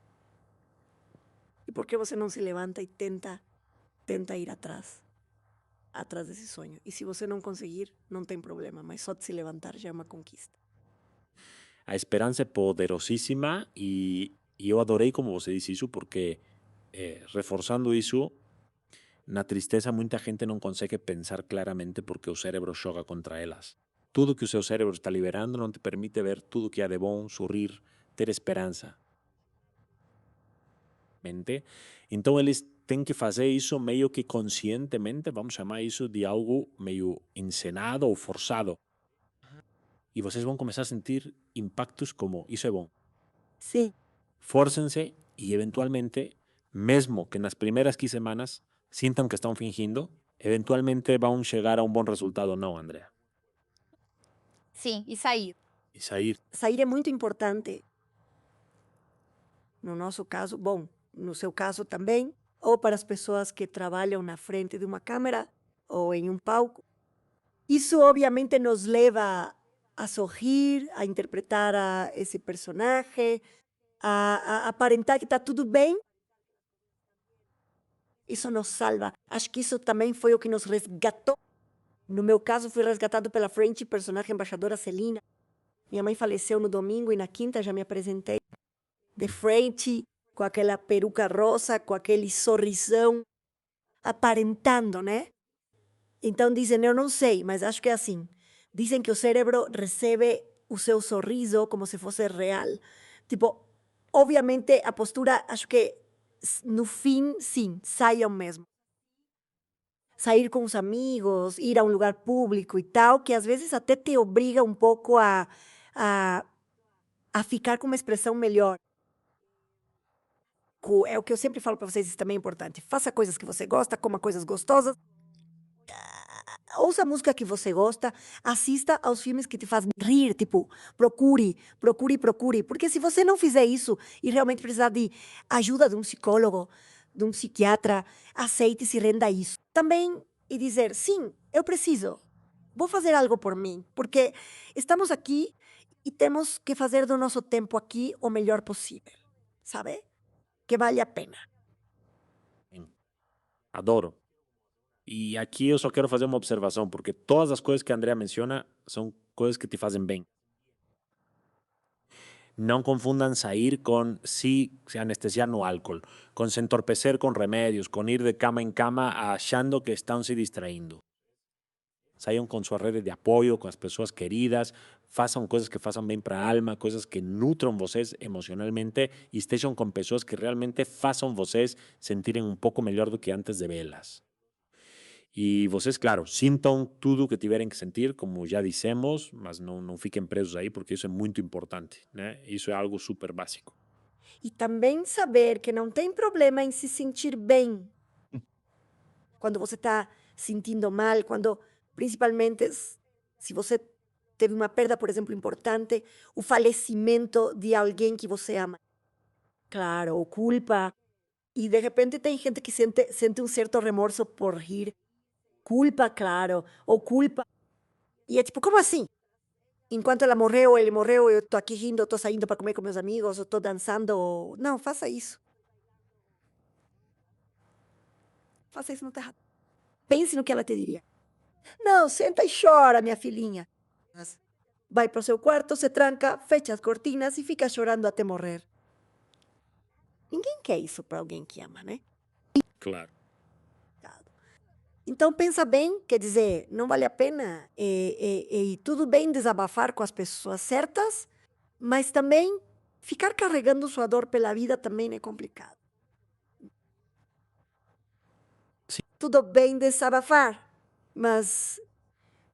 E por que você não se levanta e tenta ir atrás desse sonho? E se você não conseguir, não tem problema, mas só de se levantar já é uma conquista. A esperança é poderosíssima e eu adorei como você disse isso, porque reforçando isso, na tristeza muita gente não consegue pensar claramente porque o cérebro joga contra elas. Tudo que o seu cérebro está liberando não te permite ver tudo que há de bom, sorrir, ter esperança. Então eles têm que fazer isso meio que conscientemente, vamos chamar isso de algo meio encenado ou forçado. E vocês vão começar a sentir impactos como isso é bom. Sim. Fórcense e eventualmente, mesmo que nas primeiras 15 semanas sintam que estão fingindo, eventualmente vão chegar a um bom resultado, não, Andrea? Sim, e sair. e sair. Sair é muito importante. No nosso caso, bom, no seu caso também, ou para as pessoas que trabalham na frente de uma câmera ou em um palco. Isso obviamente nos leva a sorrir, a interpretar esse personagem, a aparentar que está tudo bem. Isso nos salva. Acho que isso também foi o que nos resgatou. No meu caso, fui resgatado pela frente, personagem embaixadora Celina. Minha mãe faleceu no domingo e na quinta já me apresentei de frente, com aquela peruca rosa, com aquele sorrisão, aparentando, né? Então dizem, eu não sei, mas acho que é assim. Dizem que o cérebro recebe o seu sorriso como se fosse real. Tipo, obviamente a postura, acho que no fim, sim, saiam mesmo. Sair com os amigos, ir a um lugar público e tal, que às vezes até te obriga um pouco a, a ficar com uma expressão melhor. É o que eu sempre falo para vocês, isso também é importante. Faça coisas que você gosta, coma coisas gostosas, ouça a música que você gosta, assista aos filmes que te fazem rir, tipo, procure, procure, procure. Porque se você não fizer isso e realmente precisar de ajuda de um psicólogo, de um psiquiatra, aceite e se renda a isso. Também, e dizer, sim, eu preciso, vou fazer algo por mim, porque estamos aqui e temos que fazer do nosso tempo aqui o melhor possível, sabe? Que vale a pena. Adoro. E aqui eu só quero fazer uma observação, porque todas as coisas que a Andrea menciona são coisas que te fazem bem. Não confundam sair com se anestesiar no álcool, com se entorpecer com remédios, com ir de cama em cama achando que estão se distraindo. Saiam com sua rede de apoio, com as pessoas queridas, façam coisas que façam bem para a alma, coisas que nutram vocês emocionalmente e estejam com pessoas que realmente façam vocês sentirem um pouco melhor do que antes de vê-las. E vocês, claro, sintam tudo o que tiverem que sentir, como já dissemos, mas não fiquem presos aí, porque isso é muito importante, né? Isso é algo super básico. E também saber que não tem problema em se sentir bem. Quando você está sentindo mal, quando, principalmente, se você teve uma perda, por exemplo, importante, o falecimento de alguém que você ama. Claro, ou culpa. E de repente tem gente que sente um certo remorso por rir. Culpa, claro, ou culpa. E é tipo, como assim? Enquanto ela morreu, ele morreu, eu tô aqui rindo, tô saindo para comer com meus amigos, eu tô dançando. Não, faça isso. Faça isso, não tá errado. Pense no que ela te diria. Não, senta e chora, minha filhinha. Vai pro seu quarto, se tranca, fecha as cortinas e fica chorando até morrer. Ninguém quer isso para alguém que ama, né? Claro. Então pensa bem, quer dizer, não vale a pena. E tudo bem desabafar com as pessoas certas, mas também ficar carregando sua dor pela vida também é complicado. Sim. Tudo bem desabafar, mas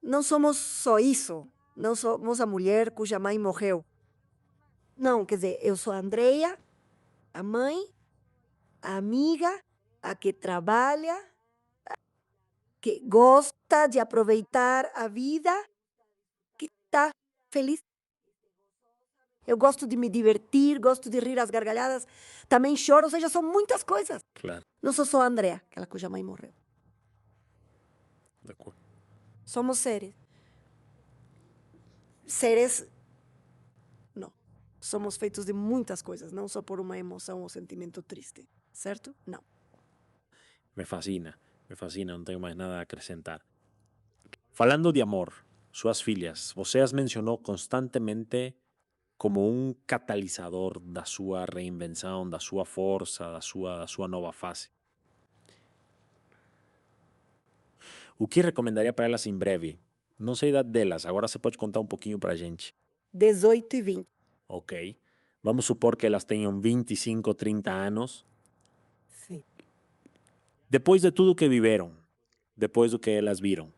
não somos só isso. Não somos a mulher cuja mãe morreu. Não, quer dizer, eu sou a Andrea, a mãe, a amiga, a que trabalha, que gosta de aproveitar a vida, que está feliz. Eu gosto de me divertir, gosto de rir às gargalhadas, também choro, ou seja, são muitas coisas. Claro, Não sou só a Andrea, aquela cuja mãe morreu. de acordo. Somos seres. Seres, não. Somos feitos de muitas coisas, não só por uma emoção ou sentimento triste, certo? Não. Me fascina, não tenho mais nada a acrescentar. Falando de amor, suas filhas, você as mencionou constantemente como um catalisador da sua reinvenção, da sua força, da sua nova fase. O que recomendaria para elas em breve? Não sei a idade delas, agora você pode contar um pouquinho para a gente. 18 e 20. Ok. Vamos supor que elas tenham 25, 30 anos. Sim. Depois de tudo que viveram, depois do que elas viram,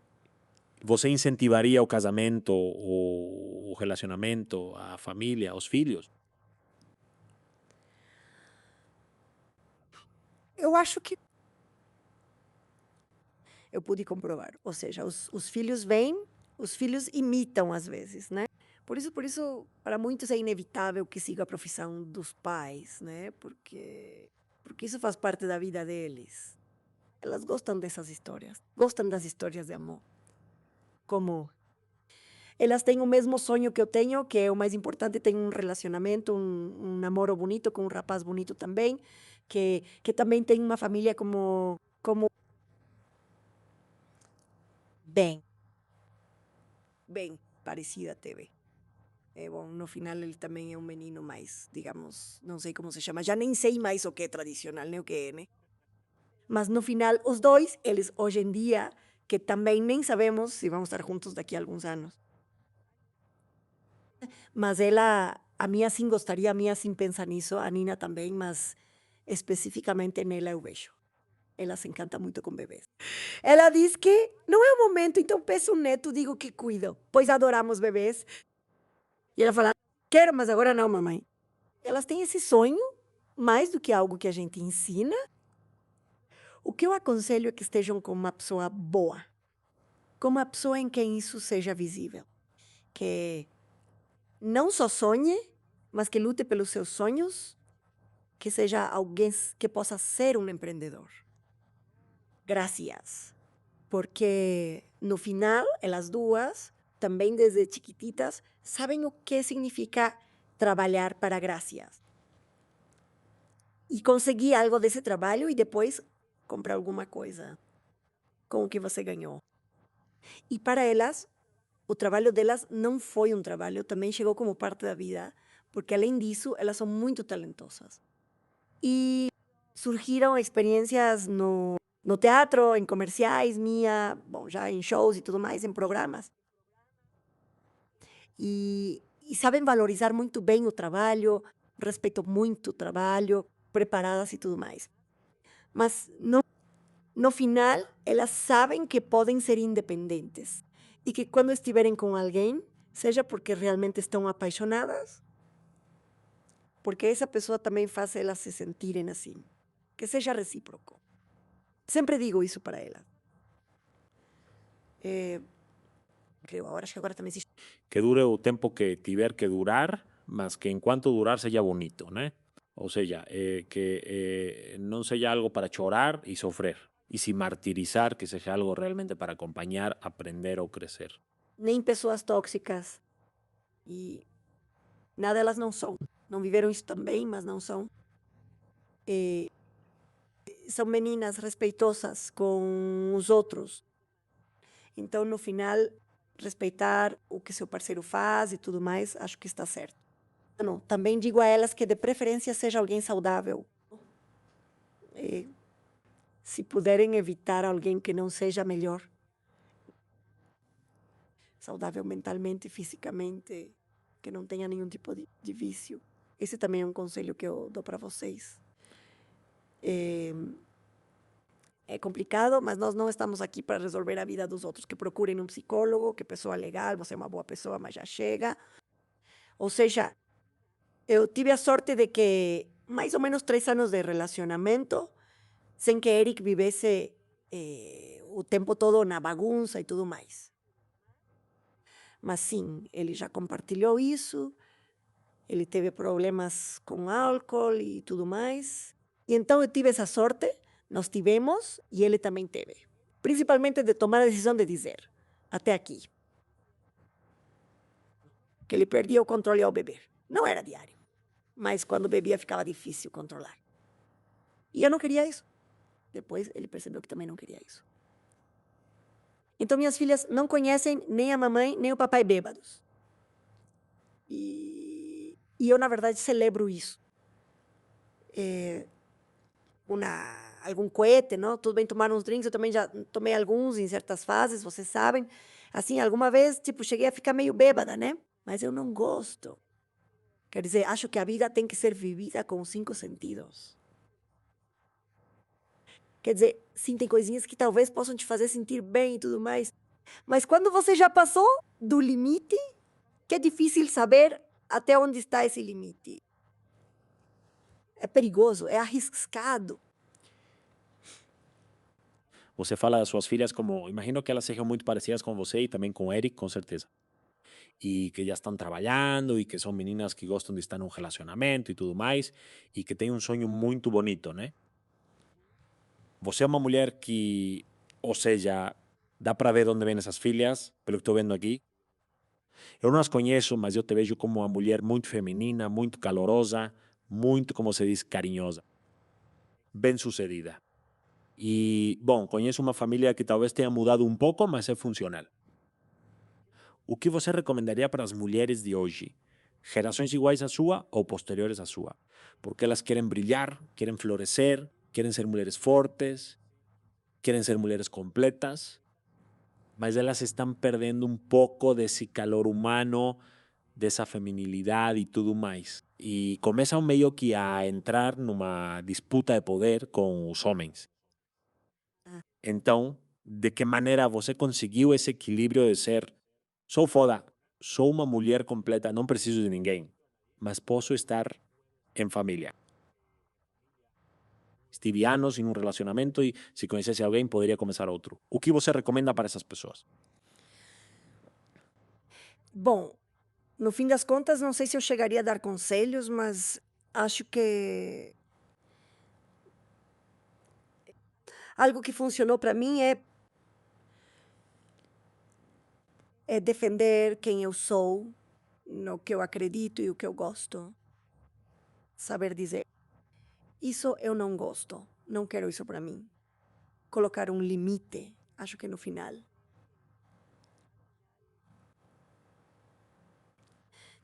você incentivaria o casamento, o relacionamento, a família, os filhos? Eu acho que eu pude comprovar. Ou seja, os filhos vêm Os filhos imitam às vezes, né? Por isso, para muitos é inevitável que siga a profissão dos pais, né? Porque isso faz parte da vida deles. Elas gostam dessas histórias, gostam das histórias de amor. Como elas têm o mesmo sonho que eu tenho, que é o mais importante, tem um relacionamento, um namoro bonito com um rapaz bonito também, que também tem uma família como bem parecida teve. Bom, no final ele também é um menino mais, digamos, não sei como se chama, já nem sei mais o que é tradicional, nem o que é, né? Mas no final, os dois, eles hoje em dia, que também nem sabemos se vão estar juntos daqui a alguns anos. Mas ela, a mim assim gostaria, a mim assim pensa nisso, a Nina também, mas especificamente nela eu vejo. Ela se encanta muito com bebês. Ela diz que não é o momento, então peço um neto, digo que cuido, pois adoramos bebês. E ela fala, quero, mas agora não, mamãe. Elas têm esse sonho, mais do que algo que a gente ensina. O que eu aconselho é que estejam com uma pessoa boa, com uma pessoa em quem isso seja visível. Que não só sonhe, mas que lute pelos seus sonhos, que seja alguém que possa ser um empreendedor. Graças. Porque no final, elas duas, também desde chiquititas, sabem o que significa trabalhar para graças. E conseguir algo desse trabalho e depois comprar alguma coisa com o que você ganhou. E para elas, o trabalho delas não foi um trabalho, também chegou como parte da vida, porque além disso, elas são muito talentosas. E surgiram experiências no teatro, em comerciais, bom, já em shows e tudo mais, em programas. E sabem valorizar muito bem o trabalho, respeitam muito o trabalho, preparadas e tudo mais. Mas no final, elas sabem que podem ser independentes e que quando estiverem com alguém, seja porque realmente estão apaixonadas, porque essa pessoa também faz elas se sentirem assim, que seja recíproco. Sempre digo isso para elas. Acho que agora também existe. Que dure o tempo que tiver que durar, mas que enquanto durar seja bonito, né? Ou seja, que non seja algo para chorar e sofrer. E se martirizar, que seja algo realmente para acompañar, aprender ou crecer. Nem pessoas tóxicas. E nada elas não são. Não viveram isso também, mas não são. São meninas respeitosas com os outros. Então, no final, respeitar o que seu parceiro faz e tudo mais, acho que está certo. Não, também digo a elas que de preferência seja alguém saudável. Se puderem evitar alguém que não seja melhor. Saudável mentalmente, fisicamente, que não tenha nenhum tipo de vício. Esse também é um conselho que eu dou para vocês. É complicado, mas nós não estamos aqui para resolver a vida dos outros. Que procurem um psicólogo, que pessoa legal, você é uma boa pessoa, mas já chega. Ou seja, eu tive a sorte de que mais ou menos 3 anos de relacionamento, sem que Eric vivesse o tempo todo na bagunça e tudo mais. Mas sim, ele já compartilhou isso, ele teve problemas com álcool e tudo mais. E então eu tive essa sorte, nós tivemos e ele também teve. Principalmente de tomar a decisão de dizer, até aqui. Que ele perdia o controle ao beber. Não era diário, mas quando bebia ficava difícil controlar. E eu não queria isso. Depois ele percebeu que também não queria isso. Então minhas filhas não conhecem nem a mamãe nem o papai bêbados. E eu, na verdade, celebro isso. Algum cohete, não? Tudo bem tomar uns drinks, eu também já tomei alguns em certas fases, vocês sabem. Assim, alguma vez, tipo, cheguei a ficar meio bêbada, né? Mas eu não gosto. Quer dizer, acho que a vida tem que ser vivida com os 5 sentidos. Quer dizer, sim, tem coisinhas que talvez possam te fazer sentir bem e tudo mais. Mas quando você já passou do limite, que é difícil saber até onde está esse limite. É perigoso, é arriscado. Você fala das suas filhas como, imagino que elas sejam muito parecidas com você e também com o Eric, com certeza. E que já estão trabalhando e que são meninas que gostam de estar num relacionamento e tudo mais e que têm um sonho muito bonito, né? Você é uma mulher que, ou seja, dá para ver onde vêm essas filhas, pelo que estou vendo aqui. Eu não as conheço, mas eu te vejo como uma mulher muito feminina, muito calorosa, muito, como se diz, carinhosa, bem-sucedida. E, bom, conheço uma família que talvez tenha mudado um pouco, mas é funcional. O que você recomendaria para as mulheres de hoje? Gerações iguais à sua ou posteriores à sua? Porque elas querem brilhar, querem florescer, querem ser mulheres fortes, querem ser mulheres completas, mas elas estão perdendo um pouco desse calor humano, dessa feminilidade e tudo mais. E começam meio que a entrar numa disputa de poder com os homens. Então, de que maneira você conseguiu esse equilíbrio de ser sou foda, sou uma mulher completa, não preciso de ninguém, mas posso estar em família. Estive anos em um relacionamento e se conhecesse alguém poderia começar outro. O que você recomenda para essas pessoas? Bom, no fim das contas, não sei se eu chegaria a dar conselhos, mas acho que algo que funcionou para mim é defender quem eu sou, no que eu acredito e o que eu gosto. Saber dizer, isso eu não gosto, não quero isso para mim. Colocar um limite, acho que no final.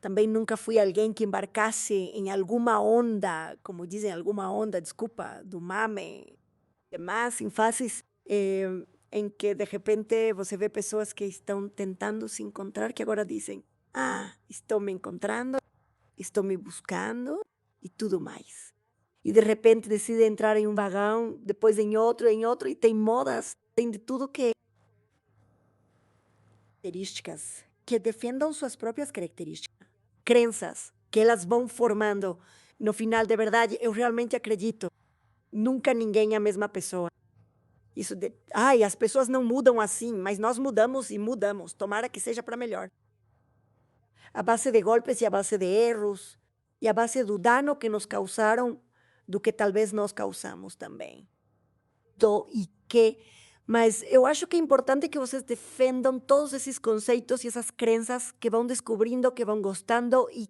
Também nunca fui alguém que embarcasse em alguma onda, como dizem, alguma onda, desculpa, do mame, demais, em fases em que de repente você vê pessoas que estão tentando se encontrar, que agora dizem, estou me encontrando, estou me buscando e tudo mais. E de repente decide entrar em um vagão, depois em outro, e tem modas, tem de tudo que características que defendam suas próprias características, crenças que elas vão formando. No final, de verdade, eu realmente acredito, nunca ninguém é a mesma pessoa. Isso de, as pessoas não mudam assim, mas nós mudamos e mudamos. Tomara que seja para melhor. A base de golpes e a base de erros e a base do dano que nos causaram, do que talvez nós causamos também. Mas eu acho que é importante que vocês defendam todos esses conceitos e essas crenças que vão descobrindo, que vão gostando e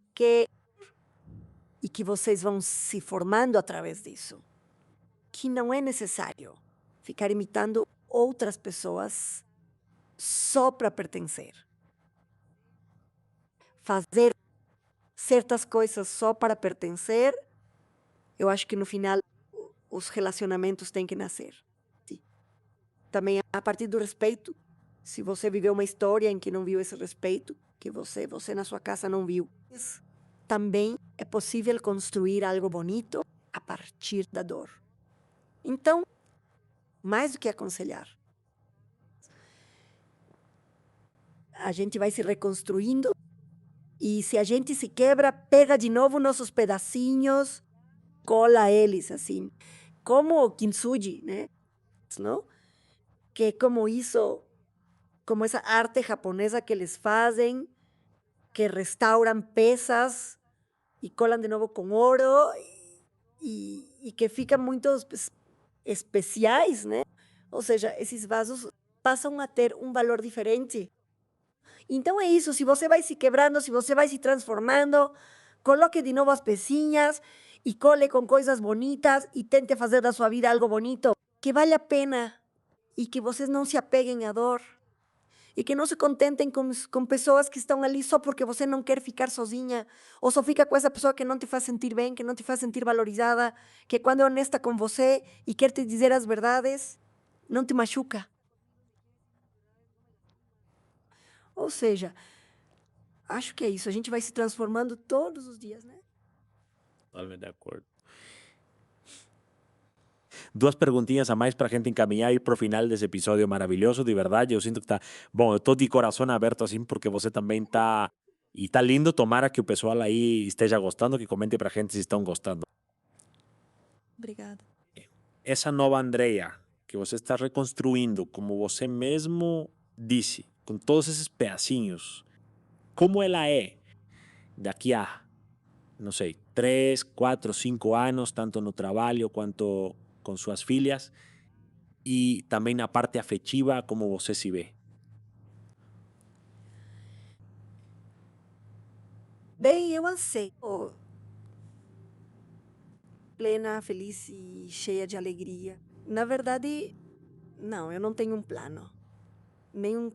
que vocês vão se formando através disso. Que não é necessário ficar imitando outras pessoas só para pertencer. Fazer certas coisas só para pertencer, eu acho que no final os relacionamentos têm que nascer. Sim. Também a partir do respeito, se você viveu uma história em que não viu esse respeito, que você na sua casa não viu, também é possível construir algo bonito a partir da dor. Então, mais do que aconselhar, a gente vai se reconstruindo e se a gente se quebra, pega de novo nossos pedacinhos, cola eles assim, como o kintsugi, né? Não? Que é como isso, como essa arte japonesa que eles fazem, que restauram peças e colam de novo com ouro e que ficam muito especiais, né? Ou seja, esses vasos passam a ter um valor diferente. Então é isso, se você vai se quebrando, se você vai se transformando, coloque de novo as pecinhas e cole com coisas bonitas e tente fazer da sua vida algo bonito, que vale a pena e que vocês não se apeguem à dor e que não se contentem com pessoas que estão ali só porque você não quer ficar sozinha ou só fica com essa pessoa que não te faz sentir bem, que não te faz sentir valorizada, que quando é honesta com você e quer te dizer as verdades, não te machuca. Ou seja, acho que é isso. A gente vai se transformando todos os dias, né? Totalmente de acordo. Duas perguntinhas a mais para a gente encaminhar e ir para o final desse episódio maravilhoso, de verdade. Eu sinto que está... Bom, eu estou de coração aberto assim porque você também está... E está lindo, tomara que o pessoal aí esteja gostando, que comente para a gente se estão gostando. Obrigada. Essa nova Andrea que você está reconstruindo, como você mesmo disse, com todos esses pedacinhos, como ela é daqui a, não sei, 3, 4, 5 anos, tanto no trabalho quanto com suas filhas, e também na parte afetiva, como você se vê. Bem, eu aceito. Plena, feliz e cheia de alegria. Na verdade, não, eu não tenho um plano. Nenhum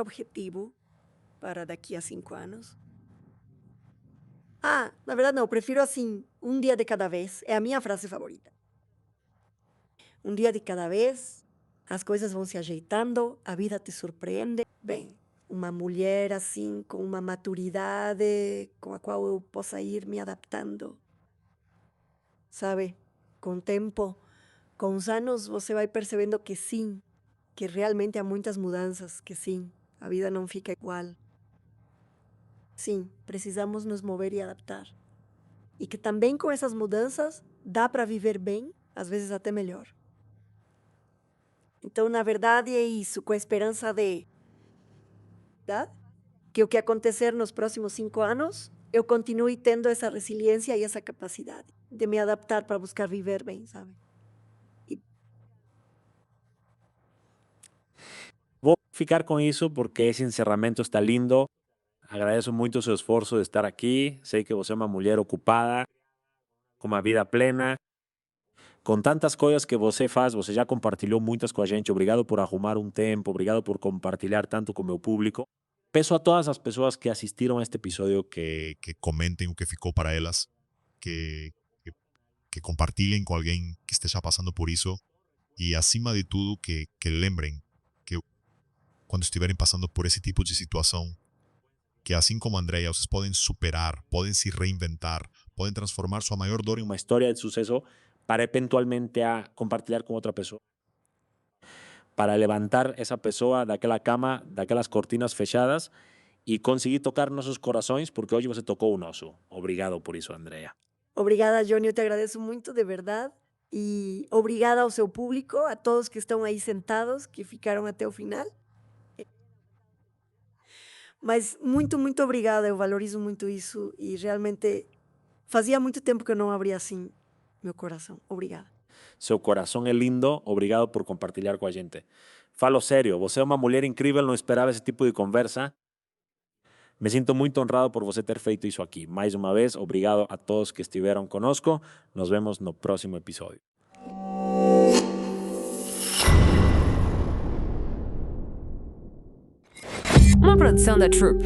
objetivo para daqui a 5 anos. Na verdade não, eu prefiro assim, um dia de cada vez. É a minha frase favorita. Um dia de cada vez, as coisas vão se ajeitando, a vida te surpreende. Bem, uma mulher assim, com uma maturidade com a qual eu possa ir me adaptando. Sabe? Com o tempo, com os anos, você vai percebendo que sim, que realmente há muitas mudanças, que sim, a vida não fica igual. Sim, precisamos nos mover e adaptar. E que também com essas mudanças dá para viver bem, às vezes até melhor. Então, na verdade, é isso, com a esperança de que o que acontecer nos próximos 5 anos, eu continue tendo essa resiliência e essa capacidade de me adaptar para buscar viver bem, sabe? Vou ficar com isso porque esse encerramento está lindo. Agradeço muito o seu esforço de estar aqui. Sei que você é uma mulher ocupada, com uma vida plena, com tantas coisas que você faz. Você já compartilhou muitas com a gente. Obrigado por arrumar um tempo, obrigado por compartilhar tanto com o meu público. Peço a todas as pessoas que assistiram a este episódio que comentem o que ficou para elas, que compartilhem com alguém que esteja passando por isso e, acima de tudo, que lembrem que quando estiverem passando por esse tipo de situação, que assim como Andrea, vocês podem superar, podem se reinventar, podem transformar sua maior dor em uma história de sucesso para eventualmente compartilhar com outra pessoa. Para levantar essa pessoa daquela cama, daquelas cortinas fechadas e conseguir tocar nossos corações, porque hoje você tocou o nosso. Obrigado por isso, Andrea. Obrigada, Johnny, eu te agradeço muito, de verdade. E obrigada ao seu público, a todos que estão aí sentados, que ficaram até o final. Mas muito, muito obrigada, eu valorizo muito isso e realmente fazia muito tempo que eu não abria assim meu coração. Obrigada. Seu coração é lindo, obrigado por compartilhar com a gente. Falo sério, você é uma mulher incrível, não esperava esse tipo de conversa. Me sinto muito honrado por você ter feito isso aqui. Mais uma vez, obrigado a todos que estiveram conosco. Nos vemos no próximo episódio. Uma produção da Troop.